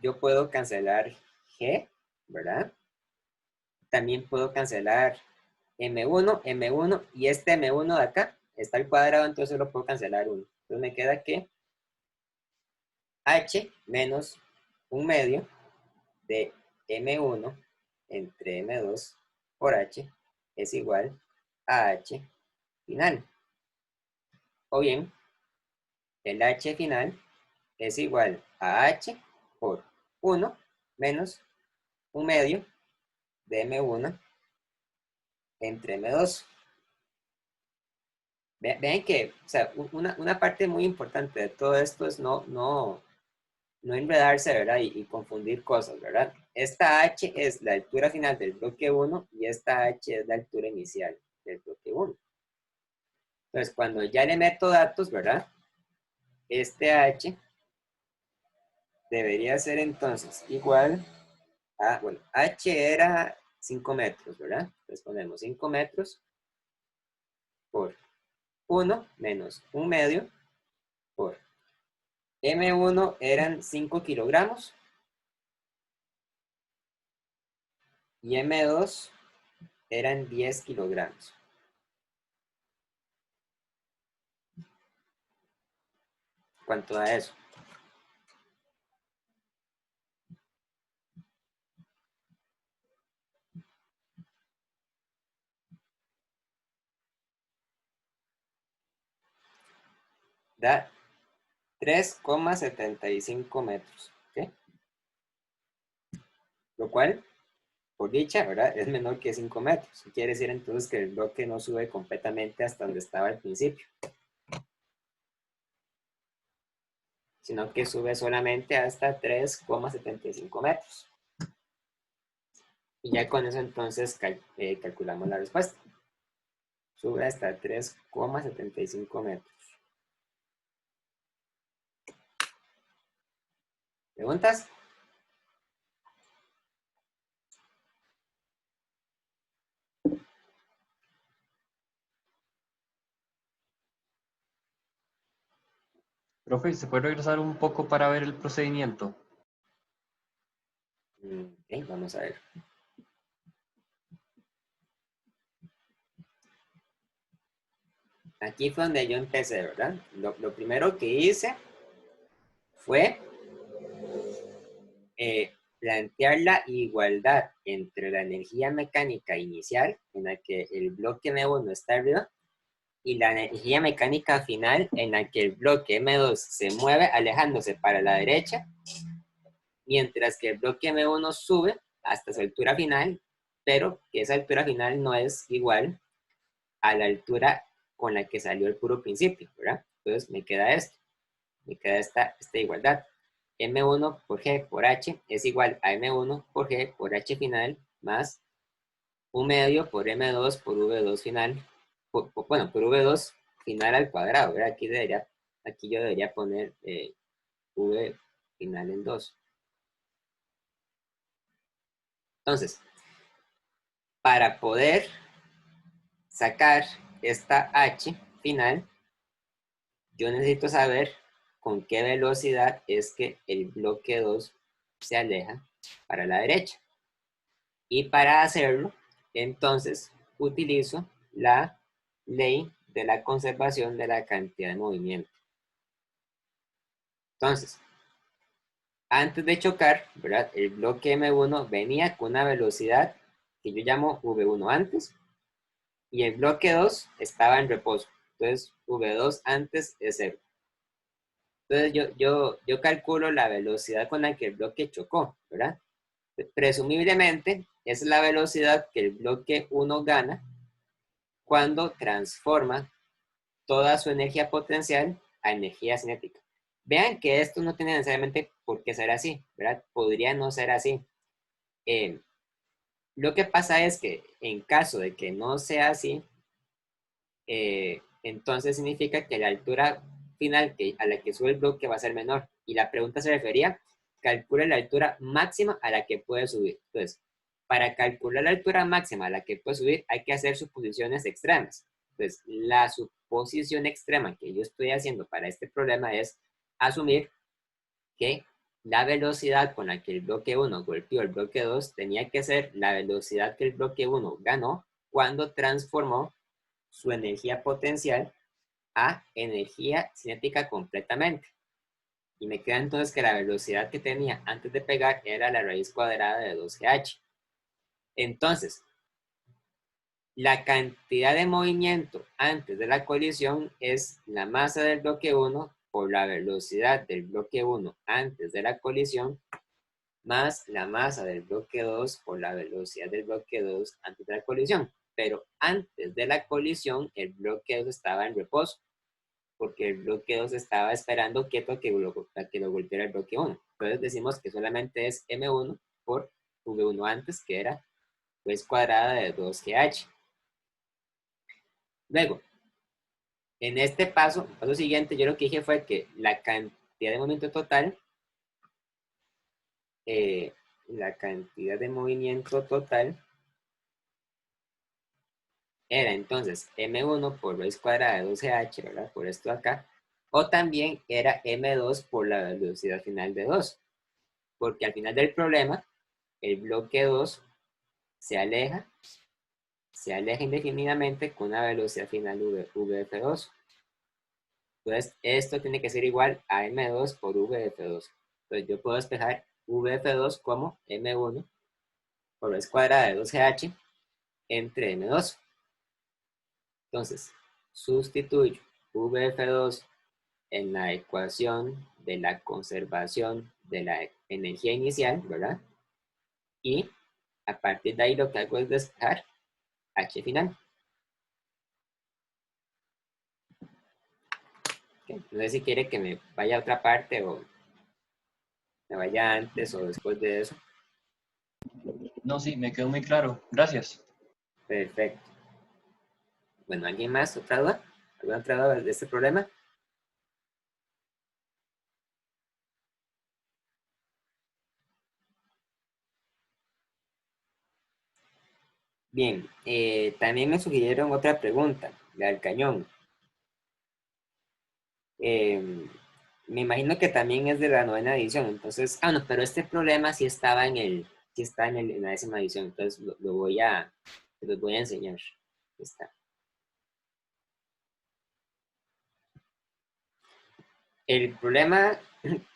Yo puedo cancelar G, ¿verdad? También puedo cancelar M1 y este M1 de acá está al cuadrado, entonces lo puedo cancelar 1. Entonces me queda que H menos un medio de M1 entre M2 por H es igual a H final. O bien, el H final es igual a H por 1 menos un medio de M1 entre M2. Vean que, o sea, una parte muy importante de todo esto es no enredarse, ¿verdad? Y confundir cosas, ¿verdad? Esta H es la altura final del bloque 1 y esta H es la altura inicial del bloque 1. Entonces, cuando ya le meto datos, ¿verdad? Este H debería ser entonces igual a, bueno, H era 5 metros, ¿verdad? Entonces ponemos 5 metros por 1 menos un medio por M1 eran 5 kilogramos y M2 eran 10 kilogramos. ¿Cuánto da eso? Da 3,75 metros. lo cual, por dicha, ¿verdad? Es menor que 5 metros. Quiere decir entonces que el bloque no sube completamente hasta donde estaba al principio, sino que sube solamente hasta 3,75 metros. Y ya con eso entonces calculamos la respuesta. Sube hasta 3,75 metros. ¿Preguntas? Profe, ¿se puede regresar un poco para ver el procedimiento? Ok, vamos a ver. Aquí fue donde yo empecé, ¿verdad? Lo primero que hice fue plantear la igualdad entre la energía mecánica inicial, en la que el bloque M1 está arriba, y la energía mecánica final, en la que el bloque M2 se mueve alejándose para la derecha, mientras que el bloque M1 sube hasta su altura final, pero que esa altura final no es igual a la altura con la que salió el puro principio, ¿verdad? Entonces me queda esto, me queda esta igualdad. M1 por G por H es igual a M1 por G por H final más U medio por M2 por V2 final, bueno, por V2 final al cuadrado, ¿verdad? Aquí yo debería poner V final en 2. Entonces, para poder sacar esta H final, yo necesito saber con qué velocidad es que el bloque 2 se aleja para la derecha. Y para hacerlo, entonces, utilizo la ley de la conservación de la cantidad de movimiento. Entonces, antes de chocar, ¿verdad? El bloque M1 venía con una velocidad que yo llamo V1 antes, y el bloque 2 estaba en reposo. Entonces, V2 antes es 0. Entonces, yo calculo la velocidad con la que el bloque chocó, ¿verdad? Presumiblemente, es la velocidad que el bloque 1 gana cuando transforma toda su energía potencial a energía cinética. Vean que esto no tiene necesariamente por qué ser así, ¿verdad? Podría no ser así. Eh, lo que pasa es que en caso de que no sea así, entonces significa que la altura final a la que sube el bloque va a ser menor. Y la pregunta se refería, calcula la altura máxima a la que puede subir. Entonces, para calcular la altura máxima a la que puede subir, hay que hacer suposiciones extremas. Entonces, la suposición extrema que yo estoy haciendo para este problema es asumir que la velocidad con la que el bloque 1 golpeó el bloque 2 tenía que ser la velocidad que el bloque 1 ganó cuando transformó su energía potencial a energía cinética completamente. Y me queda entonces que la velocidad que tenía antes de pegar era la raíz cuadrada de 2GH. Entonces, la cantidad de movimiento antes de la colisión es la masa del bloque 1 por la velocidad del bloque 1 antes de la colisión más la masa del bloque 2 por la velocidad del bloque 2 antes de la colisión. Pero antes de la colisión, el bloque 2 estaba en reposo, porque el bloque 2 estaba esperando quieto que lo golpeara el bloque 1. Entonces decimos que solamente es M1 por V1 antes, que era pues cuadrada de 2GH. Luego, en este paso, el paso siguiente, yo lo que dije fue que la cantidad de movimiento total, eh, era entonces M1 por raíz cuadrada de 12H, ¿verdad? Por esto acá. O también era M2 por la velocidad final de 2. Porque al final del problema, el bloque 2 se aleja indefinidamente con una velocidad final VF2. Entonces, esto tiene que ser igual a M2 por VF2. Entonces, yo puedo despejar VF2 como M1 por raíz cuadrada de 12H entre M2. Entonces, sustituyo VF2 en la ecuación de la conservación de la energía inicial, ¿verdad? y a partir de ahí lo que hago es despejar h final. Okay. No sé si quiere que me vaya a otra parte o me vaya antes o después de eso. No, sí, me quedó muy claro. Gracias. Perfecto. Bueno, ¿alguien más? ¿Otra duda? ¿Alguna otra duda de este problema? Bien, también me sugirieron otra pregunta, la del cañón. Eh, Me imagino que también es de la novena edición, entonces, no, pero este problema sí estaba sí está en la décima edición, entonces se los voy a enseñar. Aquí está. El problema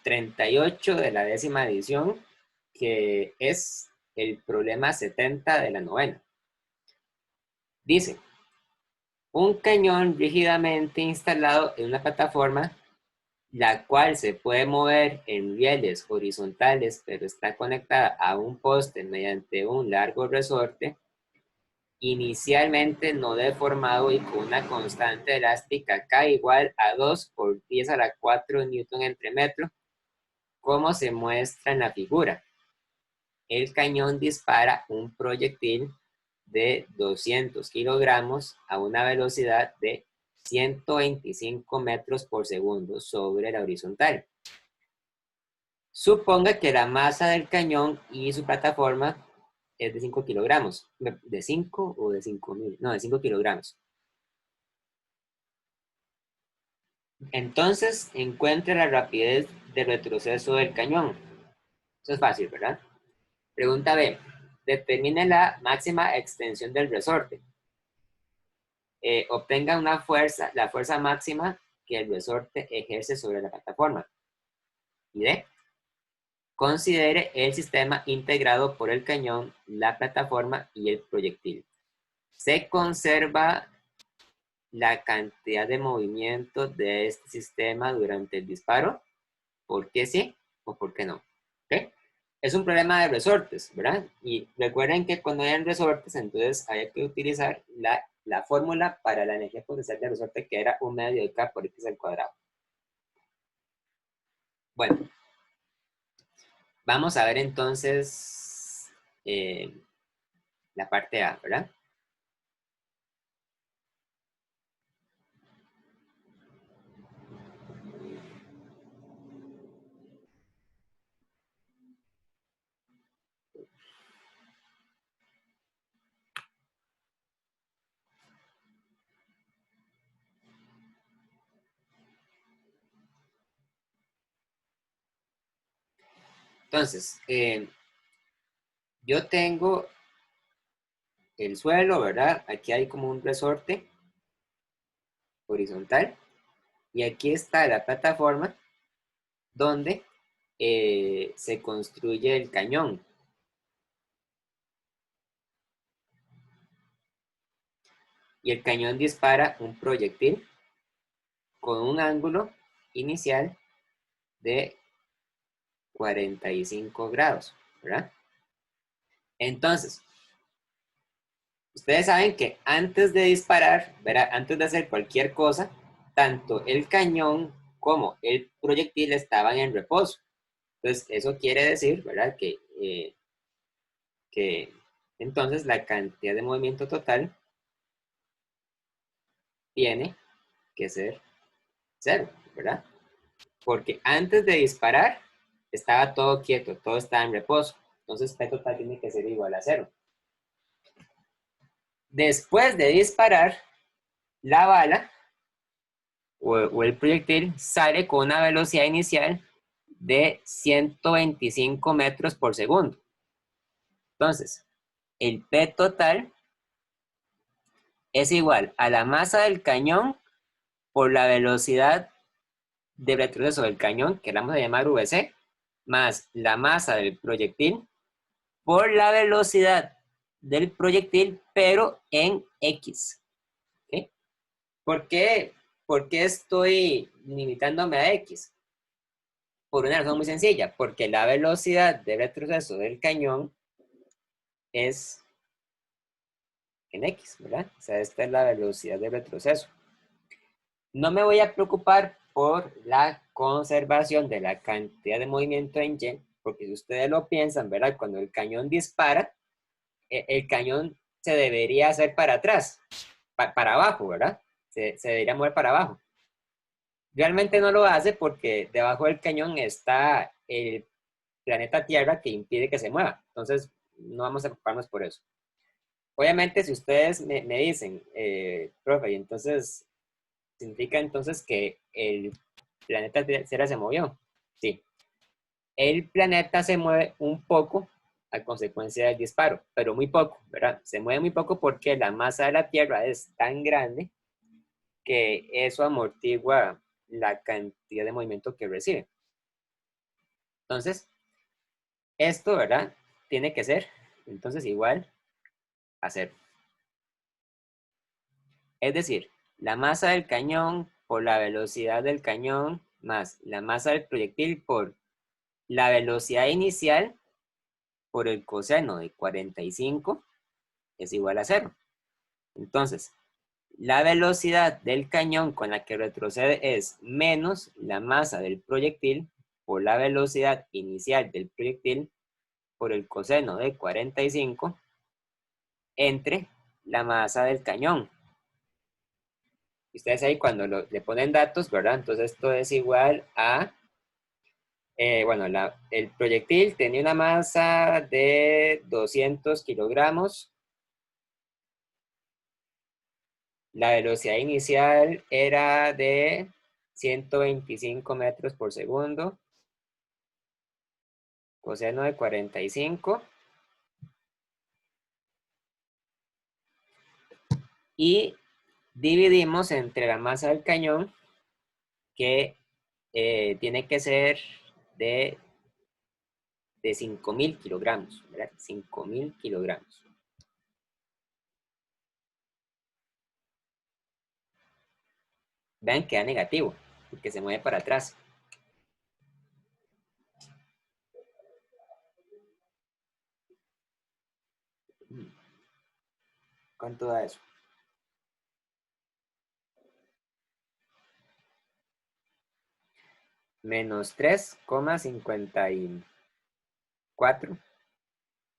38 de la décima edición, que es el problema 70 de la novena. Dice, un cañón rígidamente instalado en una plataforma, la cual se puede mover en rieles horizontales, pero está conectada a un poste mediante un largo resorte, inicialmente no deformado y con una constante elástica K igual a 2 por 10 a la 4 newton entre metro, como se muestra en la figura. El cañón dispara un proyectil de 200 kilogramos a una velocidad de 125 metros por segundo sobre la horizontal. Suponga que la masa del cañón y su plataforma es de 5 kilogramos. ¿De 5 o de 5.000? No, de 5 kilogramos. Entonces, encuentre la rapidez de retroceso del cañón. Eso es fácil, ¿verdad? Pregunta B. Determine la máxima extensión del resorte. Obtenga la fuerza máxima que el resorte ejerce sobre la plataforma. Y D. Considere el sistema integrado por el cañón, la plataforma y el proyectil. Se conserva la cantidad de movimiento de este sistema durante el disparo. ¿Por qué sí o por qué no? ¿Okay? Es un problema de resortes, ¿verdad? Y recuerden que cuando hay resortes, entonces hay que utilizar la fórmula para la energía potencial de resorte, que era 1/2 de K por X al cuadrado. Bueno, vamos a ver entonces la parte A, ¿verdad? Entonces, yo tengo el suelo, ¿verdad? Aquí hay como un resorte horizontal y aquí está la plataforma donde se construye el cañón. Y el cañón dispara un proyectil con un ángulo inicial de 45 grados, ¿verdad? Entonces, ustedes saben que antes de disparar, ¿verdad? Antes de hacer cualquier cosa, tanto el cañón como el proyectil estaban en reposo. Entonces, eso quiere decir, ¿verdad? Que entonces la cantidad de movimiento total tiene que ser cero, ¿verdad? Porque antes de disparar estaba todo quieto, todo estaba en reposo. Entonces P total tiene que ser igual a cero. Después de disparar, la bala o el proyectil sale con una velocidad inicial de 125 metros por segundo. Entonces, el P total es igual a la masa del cañón por la velocidad de retroceso del cañón, que vamos a llamar VC, más la masa del proyectil por la velocidad del proyectil, pero en X. ¿Okay? ¿Por qué estoy limitándome a X? Por una razón muy sencilla, porque la velocidad de retroceso del cañón es en X, ¿verdad? O sea, esta es la velocidad de retroceso. No me voy a preocupar por la conservación de la cantidad de movimiento en Y, porque si ustedes lo piensan, ¿verdad? Cuando el cañón dispara, el cañón se debería hacer para atrás, para abajo, ¿verdad? Se debería mover para abajo. Realmente no lo hace porque debajo del cañón está el planeta Tierra que impide que se mueva. Entonces, no vamos a preocuparnos por eso. Obviamente, si ustedes me dicen, profe, y entonces, ¿significa entonces que el planeta Tierra se movió? Sí. El planeta se mueve un poco a consecuencia del disparo, pero muy poco, ¿verdad? Se mueve muy poco porque la masa de la Tierra es tan grande que eso amortigua la cantidad de movimiento que recibe. Entonces, esto, ¿verdad? Tiene que ser, entonces, igual a cero. Es decir, la masa del cañón por la velocidad del cañón más la masa del proyectil por la velocidad inicial por el coseno de 45 es igual a cero. Entonces, la velocidad del cañón con la que retrocede es menos la masa del proyectil por la velocidad inicial del proyectil por el coseno de 45 entre la masa del cañón. Ustedes ahí cuando le ponen datos, ¿verdad? Entonces esto es igual a, bueno, el proyectil tenía una masa de 200 kilogramos. La velocidad inicial era de 125 metros por segundo. Coseno de 45. Y dividimos entre la masa del cañón, que tiene que ser de 5.000 kilogramos, ¿verdad? 5.000 kilogramos. Vean que da negativo, porque se mueve para atrás. ¿Cuánto da eso? Menos 3,54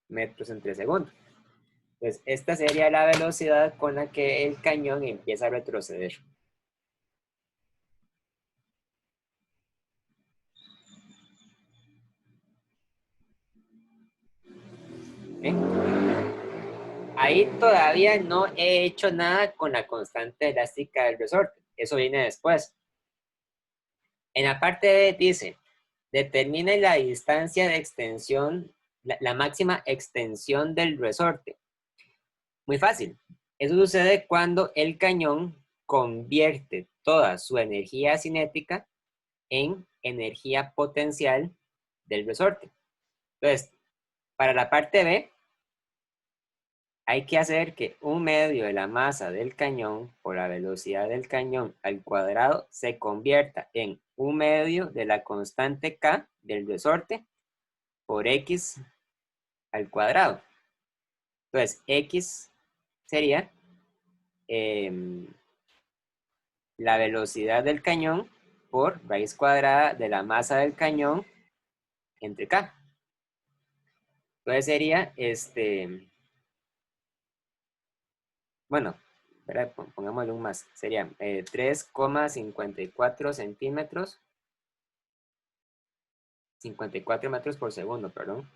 metros entre segundo. Entonces, esta sería la velocidad con la que el cañón empieza a retroceder. ¿Okay? Ahí todavía no he hecho nada con la constante elástica del resorte. Eso viene después. En la parte B dice, determine la distancia de extensión, la máxima extensión del resorte. Muy fácil. Eso sucede cuando el cañón convierte toda su energía cinética en energía potencial del resorte. Entonces, para la parte B, hay que hacer que 1/2 de la masa del cañón por la velocidad del cañón al cuadrado se convierta en 1/2 de la constante K del resorte por X al cuadrado. Entonces, X sería la velocidad del cañón por raíz cuadrada de la masa del cañón entre K. Entonces sería, bueno, pongámosle un más, sería 3,54 centímetros, 54 metros por segundo, perdón,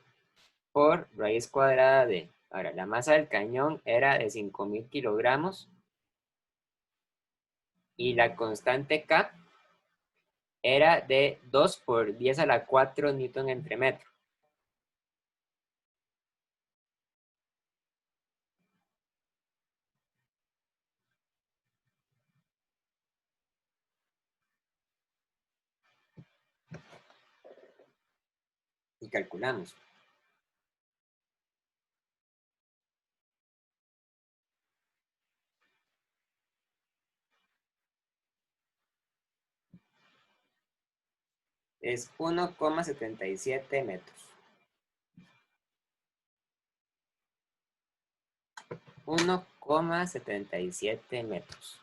por raíz cuadrada de, ahora, la masa del cañón era de 5.000 kilogramos y la constante K era de 2 por 10 a la 4 newton entre metro. Y calculamos. Es 1,77 metros. 1,77 metros.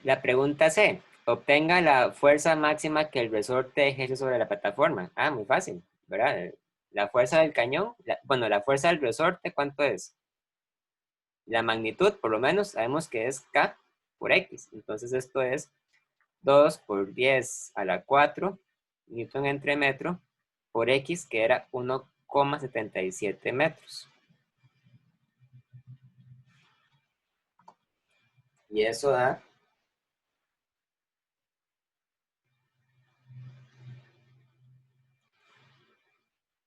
La pregunta C. Obtenga la fuerza máxima que el resorte ejerce sobre la plataforma. Ah, muy fácil, ¿verdad? La fuerza del cañón, bueno, la fuerza del resorte, ¿cuánto es? La magnitud, por lo menos, sabemos que es K por X. Entonces esto es 2 por 10 a la 4 newton entre metro por X, que era 1,77 metros. Y eso da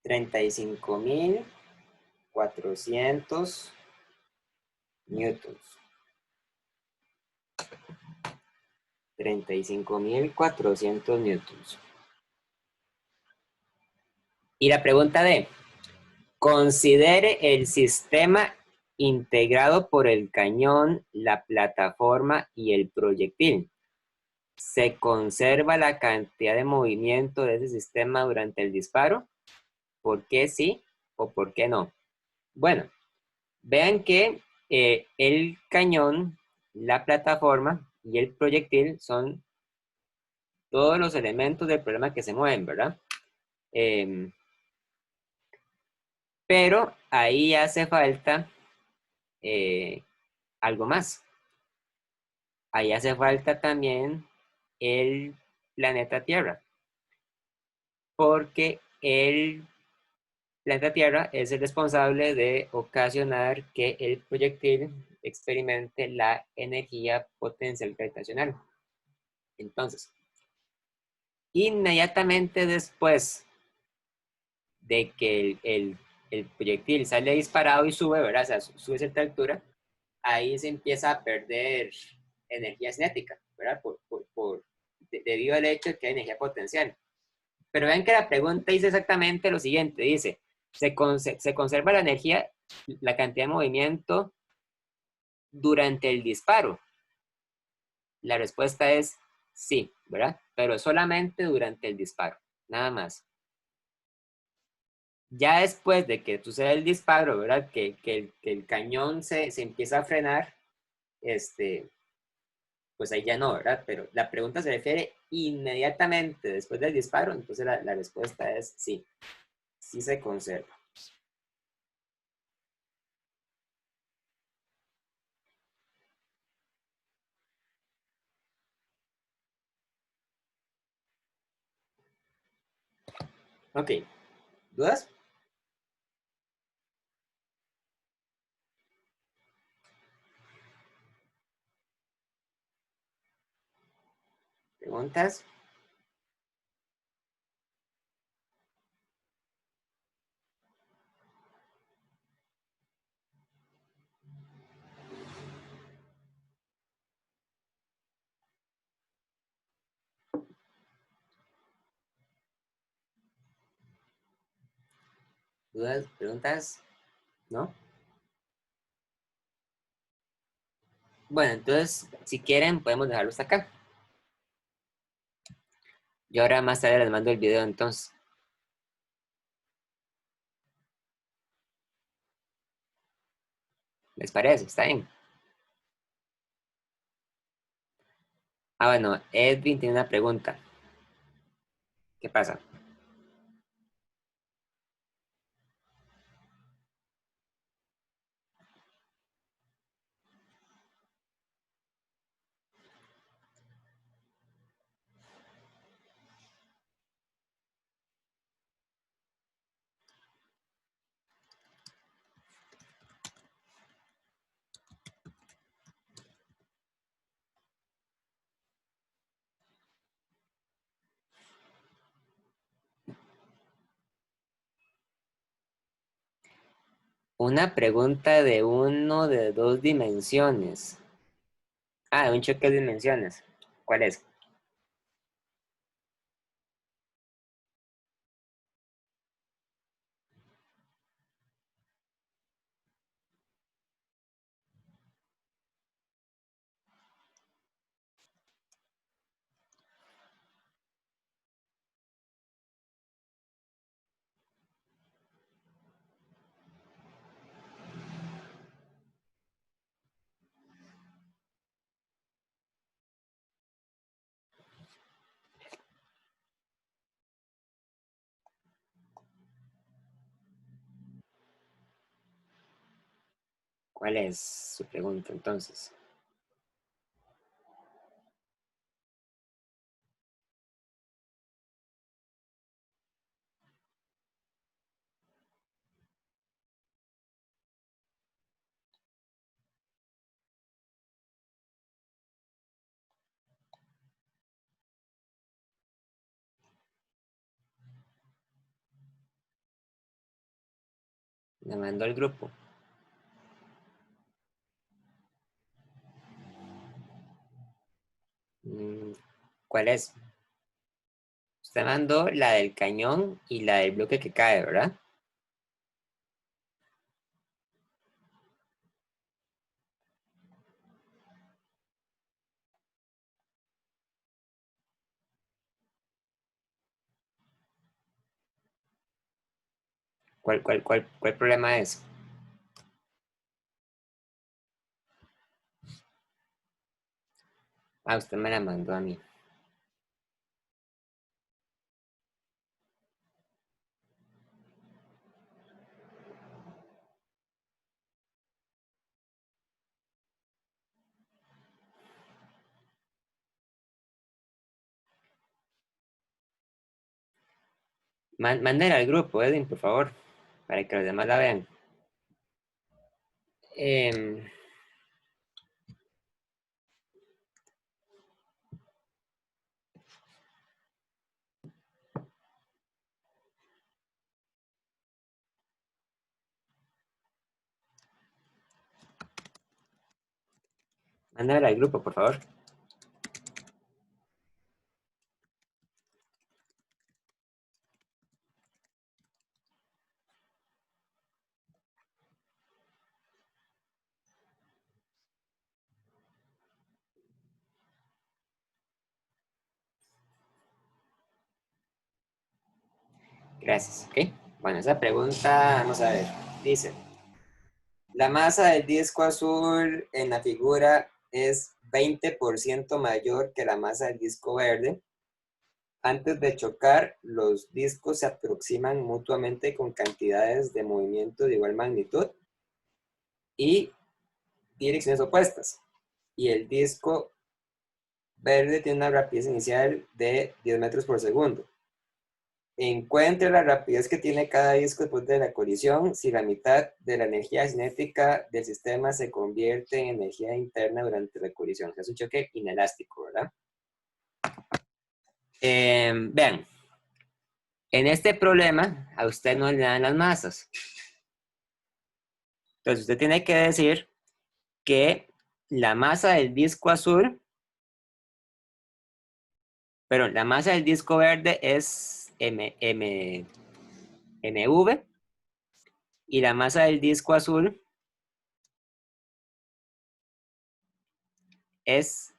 35.400 newtons. 35.400 newtons. Y la pregunta D. Considere el sistema integrado por el cañón, la plataforma y el proyectil. ¿Se conserva la cantidad de movimiento de ese sistema durante el disparo? ¿Por qué sí o por qué no? Bueno, vean que el cañón, la plataforma y el proyectil son todos los elementos del problema que se mueven, ¿verdad? Pero ahí hace falta eh, algo más. Ahí hace falta también el planeta Tierra, porque el planeta Tierra es el responsable de ocasionar que el proyectil experimente la energía potencial gravitacional. Entonces, inmediatamente después de que el proyectil sale disparado y sube, ¿verdad? O sea, sube a cierta altura, ahí se empieza a perder energía cinética, ¿verdad? Debido al hecho de que hay energía potencial. Pero vean que la pregunta dice exactamente lo siguiente, dice, ¿se conserva la energía, la cantidad de movimiento durante el disparo? La respuesta es sí, ¿verdad? Pero solamente durante el disparo, nada más. Ya después de que sucede el disparo, ¿verdad? Que el cañón se empieza a frenar, pues ahí ya no, ¿verdad? Pero la pregunta se refiere inmediatamente después del disparo, entonces la respuesta es sí, sí se conserva. Ok, ¿dudas? ¿Preguntas? ¿Dudas? ¿Preguntas? ¿No? Bueno, entonces, si quieren, podemos dejarlo hasta acá. Yo ahora más tarde les mando el video, entonces. ¿Les parece? ¿Está bien? Ah, bueno, Edwin tiene una pregunta. ¿Qué pasa? Una pregunta de uno de dos dimensiones. Ah, de un choque de dimensiones. ¿Cuál es? ¿Cuál es su pregunta entonces? Me mandó el grupo. ¿Cuál es? Usted mandó la del cañón y la del bloque que cae, ¿verdad? ¿Cuál problema es? Ah, usted me la mandó a mí. Mándela al grupo, Edwin, por favor, para que los demás la vean. Em, Mándela al grupo, por favor. Gracias, ¿ok? Bueno, esa pregunta, vamos a ver. Dice, la masa del disco azul en la figura es 20% mayor que la masa del disco verde. Antes de chocar, los discos se aproximan mutuamente con cantidades de movimiento de igual magnitud y direcciones opuestas. Y el disco verde tiene una rapidez inicial de 10 metros por segundo. Encuentre la rapidez que tiene cada disco después de la colisión si la mitad de la energía cinética del sistema se convierte en energía interna durante la colisión. Es un choque inelástico, ¿verdad? Vean, en este problema a usted no le dan las masas. Entonces usted tiene que decir que la masa del disco azul, pero la masa del disco verde es MV y la masa del disco azul es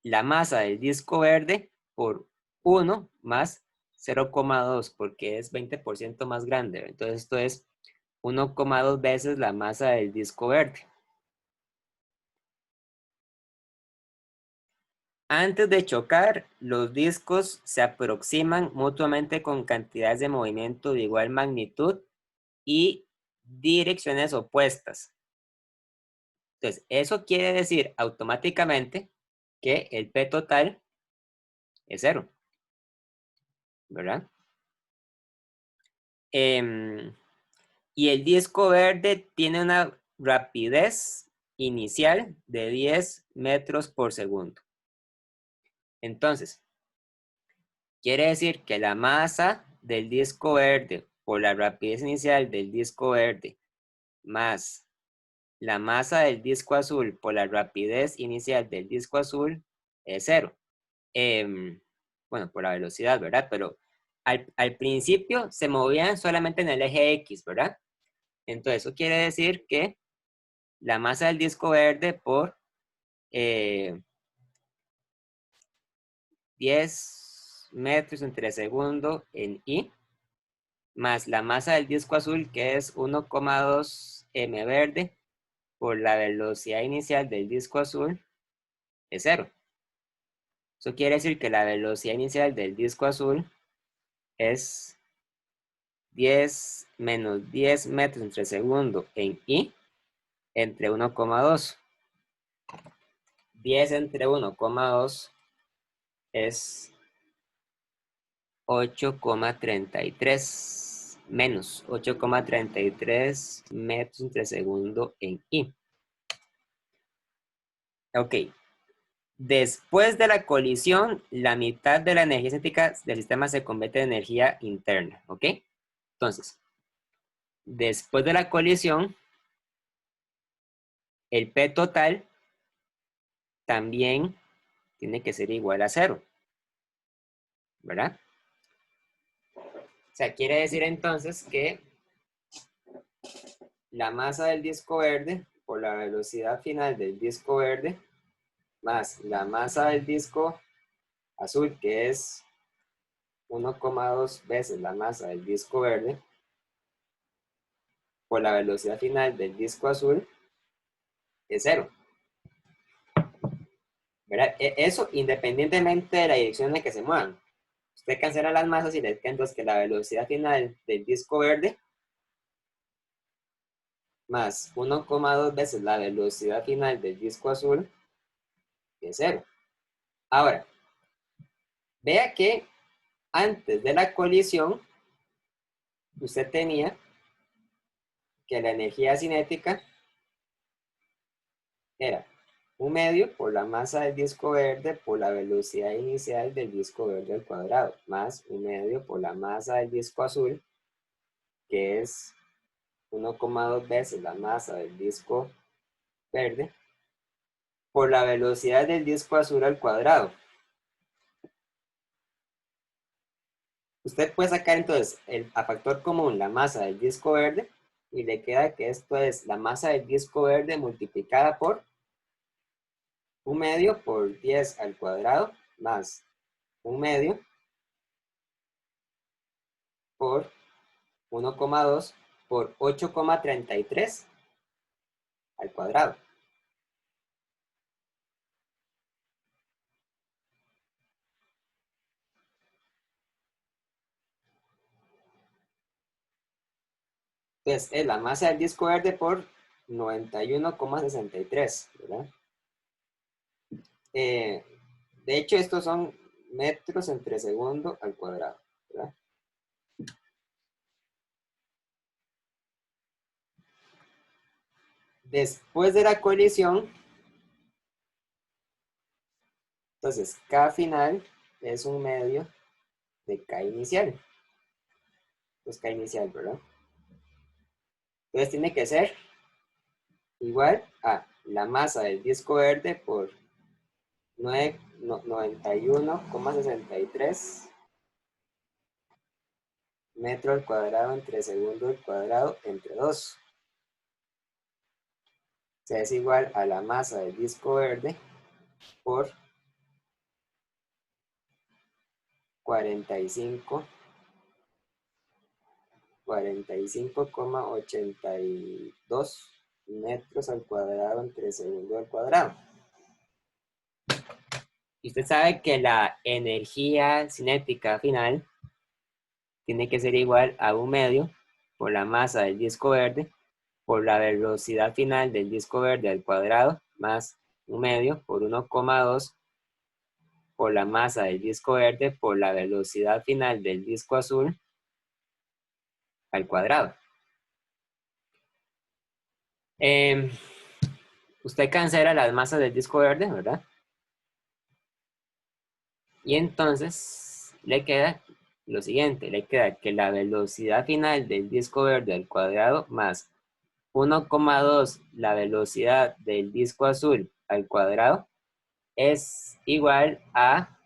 la masa del disco verde por 1 más 0,2 porque es 20% más grande. Entonces esto es 1,2 veces la masa del disco verde. Antes de chocar, los discos se aproximan mutuamente con cantidades de movimiento de igual magnitud y direcciones opuestas. Entonces, eso quiere decir automáticamente que el P total es cero, ¿verdad? Y el disco verde tiene una rapidez inicial de 10 metros por segundo. Entonces, quiere decir que la masa del disco verde por la rapidez inicial del disco verde más la masa del disco azul por la rapidez inicial del disco azul es cero. Bueno, por la velocidad, ¿verdad? Pero al principio se movían solamente en el eje X, ¿verdad? Entonces, eso quiere decir que la masa del disco verde por 10 metros entre segundo en I, más la masa del disco azul, que es 1,2 m verde, por la velocidad inicial del disco azul, es cero. Eso quiere decir que la velocidad inicial del disco azul es 10 menos 10 metros entre segundo en I, entre 1,2. 10 entre 1,2 es 8,33 menos 8,33 metros entre segundo en I. Ok. Después de la colisión, la mitad de la energía cinética del sistema se convierte en energía interna. ¿Ok? Entonces, después de la colisión, el P total también tiene que ser igual a 0. ¿Verdad? O sea, quiere decir entonces que la masa del disco verde por la velocidad final del disco verde más la masa del disco azul, que es 1,2 veces la masa del disco verde, por la velocidad final del disco azul, es 0. ¿Verdad? Eso independientemente de la dirección en la que se muevan. Usted cancela las masas y le queda entonces que la velocidad final del disco verde más 1,2 veces la velocidad final del disco azul es 0. Ahora, vea que antes de la colisión, usted tenía que la energía cinética era 1/2 por la masa del disco verde por la velocidad inicial del disco verde al cuadrado, más 1/2 por la masa del disco azul, que es 1,2 veces la masa del disco verde, por la velocidad del disco azul al cuadrado. Usted puede sacar entonces a factor común la masa del disco verde y le queda que esto es la masa del disco verde multiplicada por 1/2 por 10 al cuadrado más 1/2 por 1,2 por 8,33 al cuadrado. Entonces, es la masa del disco verde por 91,63, ¿verdad? De hecho, estos son metros entre segundo al cuadrado, ¿verdad? Después de la colisión, entonces K final es 1/2 de K inicial. Pues K inicial, ¿verdad? Entonces tiene que ser igual a la masa del disco verde por 91,63 metro al cuadrado entre segundo al cuadrado entre 2. O sea, es igual a la masa del disco verde por 45,82 metros al cuadrado entre segundo al cuadrado. Y usted sabe que la energía cinética final tiene que ser igual a 1/2 por la masa del disco verde por la velocidad final del disco verde al cuadrado más 1/2 por 1,2 por la masa del disco verde por la velocidad final del disco azul al cuadrado. Usted cancela las masas del disco verde, ¿verdad? Y entonces le queda lo siguiente, le queda que la velocidad final del disco verde al cuadrado más 1,2 la velocidad del disco azul al cuadrado es igual a,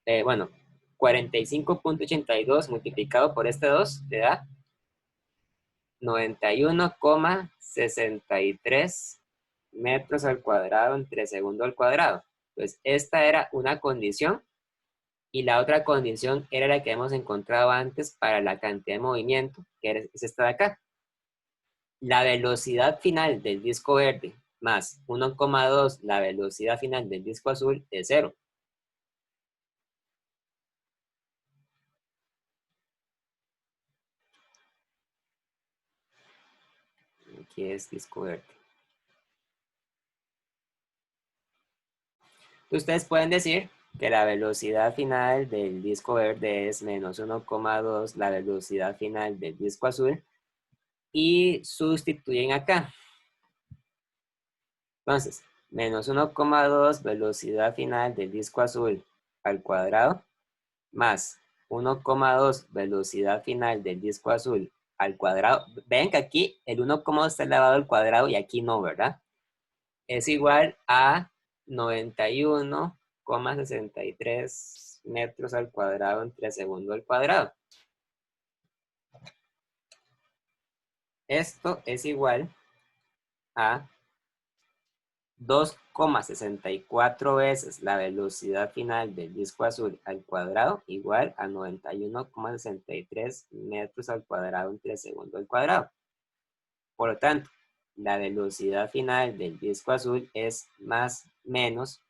45,82 multiplicado por este 2 le da 91,63 metros al cuadrado entre segundo al cuadrado. Entonces, esta era una condición y la otra condición era la que hemos encontrado antes para la cantidad de movimiento, que es esta de acá. La velocidad final del disco verde más 1,2 la velocidad final del disco azul es 0. Aquí es disco verde. Ustedes pueden decir que la velocidad final del disco verde es menos 1,2 la velocidad final del disco azul y sustituyen acá. Entonces, menos 1,2 velocidad final del disco azul al cuadrado más 1,2 velocidad final del disco azul al cuadrado. Ven que aquí el 1,2 está elevado al cuadrado y aquí no, ¿verdad? Es igual a 91,63 metros al cuadrado entre segundo al cuadrado. Esto es igual a 2,64 veces la velocidad final del disco azul al cuadrado, igual a 91,63 metros al cuadrado entre segundo al cuadrado. Por lo tanto, la velocidad final del disco azul es más menos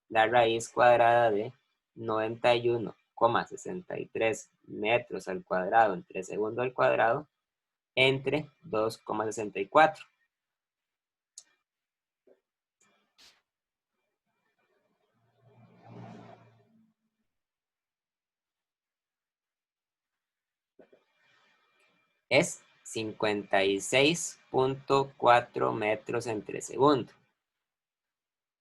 la raíz cuadrada de 91,63 metros al cuadrado entre segundo al cuadrado entre 2,64. Es 56,4 metros entre segundo.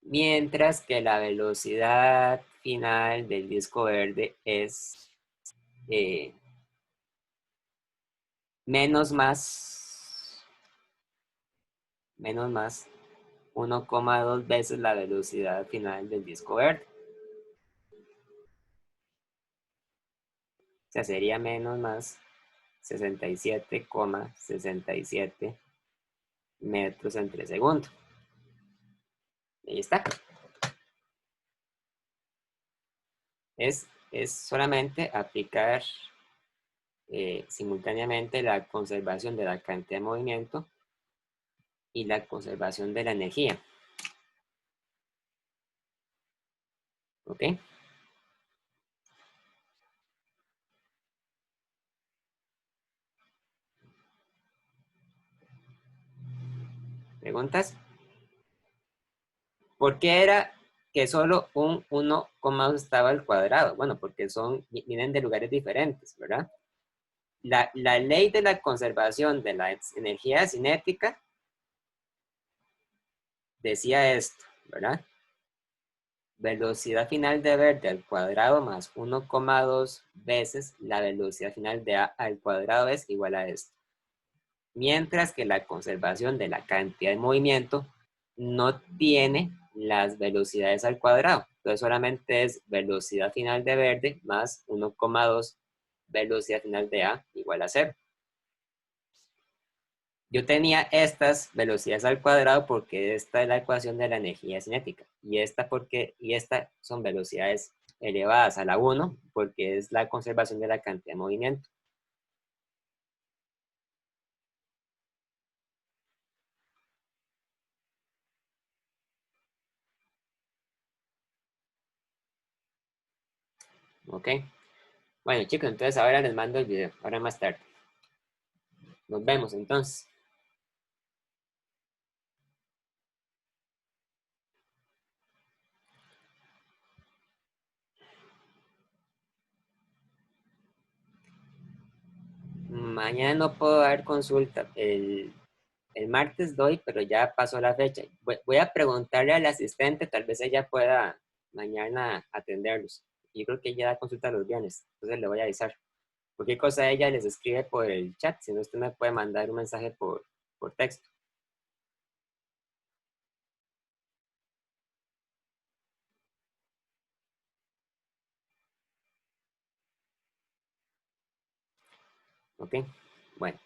Mientras que la velocidad final del disco verde es eh, menos más 1,2 veces la velocidad final del disco verde. O sea, sería menos más 67,67 metros entre segundo. Ahí está. Es solamente aplicar simultáneamente la conservación de la cantidad de movimiento y la conservación de la energía. ¿Ok? ¿Preguntas? ¿Por qué era que solo un 1,2 estaba al cuadrado? Bueno, porque vienen de lugares diferentes, ¿verdad? La ley de la conservación de la energía cinética decía esto, ¿verdad? Velocidad final de verde al cuadrado más 1,2 veces la velocidad final de A al cuadrado es igual a esto. Mientras que la conservación de la cantidad de movimiento no tiene las velocidades al cuadrado. Entonces solamente es velocidad final de verde más 1,2 velocidad final de A igual a 0. Yo tenía estas velocidades al cuadrado porque esta es la ecuación de la energía cinética. Y esta son velocidades elevadas a la 1 porque es la conservación de la cantidad de movimiento. ¿Ok? Bueno, chicos, entonces ahora les mando el video. Ahora más tarde. Nos vemos entonces. Mañana no puedo dar consulta. El martes doy, pero ya pasó la fecha. Voy a preguntarle al asistente, tal vez ella pueda mañana atenderlos. Yo creo que ella da consulta los viernes, entonces le voy a avisar. Cualquier cosa ella les escribe por el chat, si no usted me puede mandar un mensaje por texto. ¿Ok? Bueno.